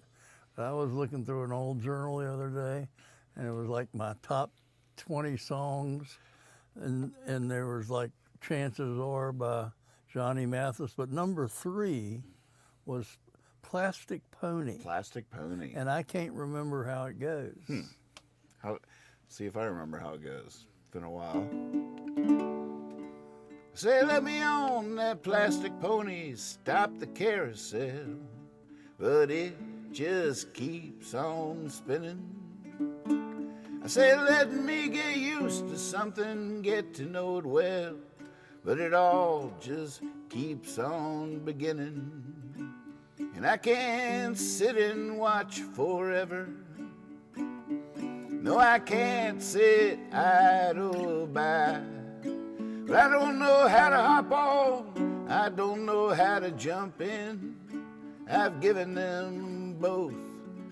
I was looking through an old journal the other day, and it was like my top 20 songs, and there was like Chances Are by Johnny Mathis, but number 3 was Plastic Pony. Plastic Pony. And I can't remember how it goes. See if I remember how it goes. It's been a while. Say, let me on that plastic pony, stop the carousel, but it just keeps on spinning. I say, let me get used to something, get to know it well, but it all just keeps on beginning. And I can't sit and watch forever. No, I can't sit idle by. But I don't know how to hop on, I don't know how to jump in. I've given them both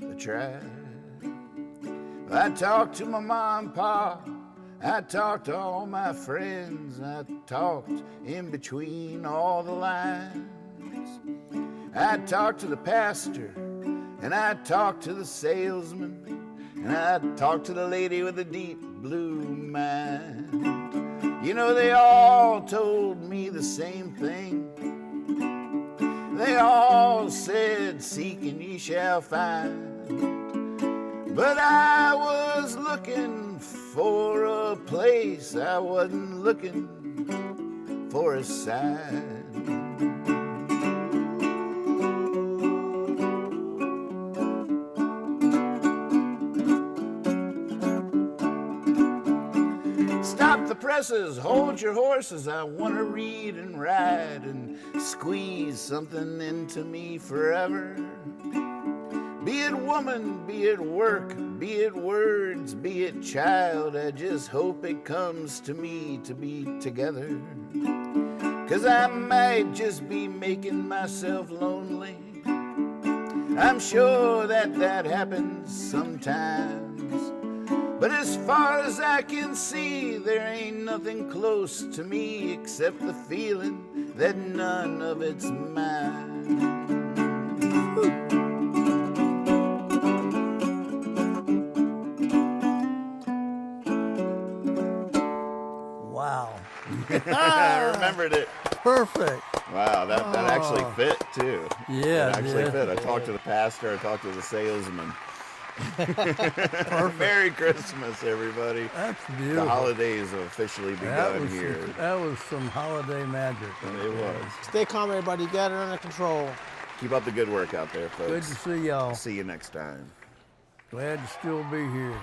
a try. I talked to my mom and pa, I talked to all my friends, I talked in between all the lines. I talked to the pastor, and I talked to the salesman, and I talked to the lady with the deep blue mind. You know, they all told me the same thing. They all said, seek and ye shall find. But I was looking for a place, I wasn't looking for a sign. the presses, hold your horses. I want to read and write and squeeze something into me forever. Be it woman, be it work, be it words, be it child, I just hope it comes to me to be together. 'Cause I might just be making myself lonely. I'm sure that happens sometimes. But as far as I can see, there ain't nothing close to me except the feeling that none of it's mine. Wow. I remembered it. Perfect. Wow, that actually fit too. Yeah, it actually it fit. I did. talked to the pastor, I talked to the salesman. Merry Christmas, everybody. That's The beautiful. holidays have officially begun here. That was some holiday magic. It was. Stay calm, everybody. You got it under control. Keep up the good work out there, Good folks. to see y'all. See you next time. Glad to still be here.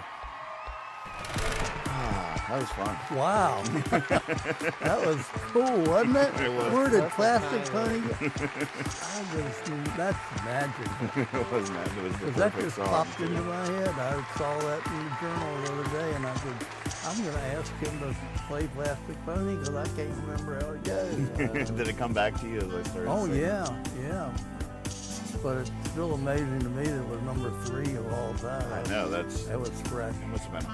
That was fun. Wow. That was cool, wasn't it? It was. Where did Plastic Pony? That's magic. It was, man. It was the Because that perfect just song. popped into my head. I saw that in the journal the other day, and I said, I'm going to ask him to play Plastic Pony because I can't remember how it goes. Did it come back to you as I started Oh, singing? yeah. But it's still amazing to me that it was number 3 of all time. I know, that That was fresh. must have been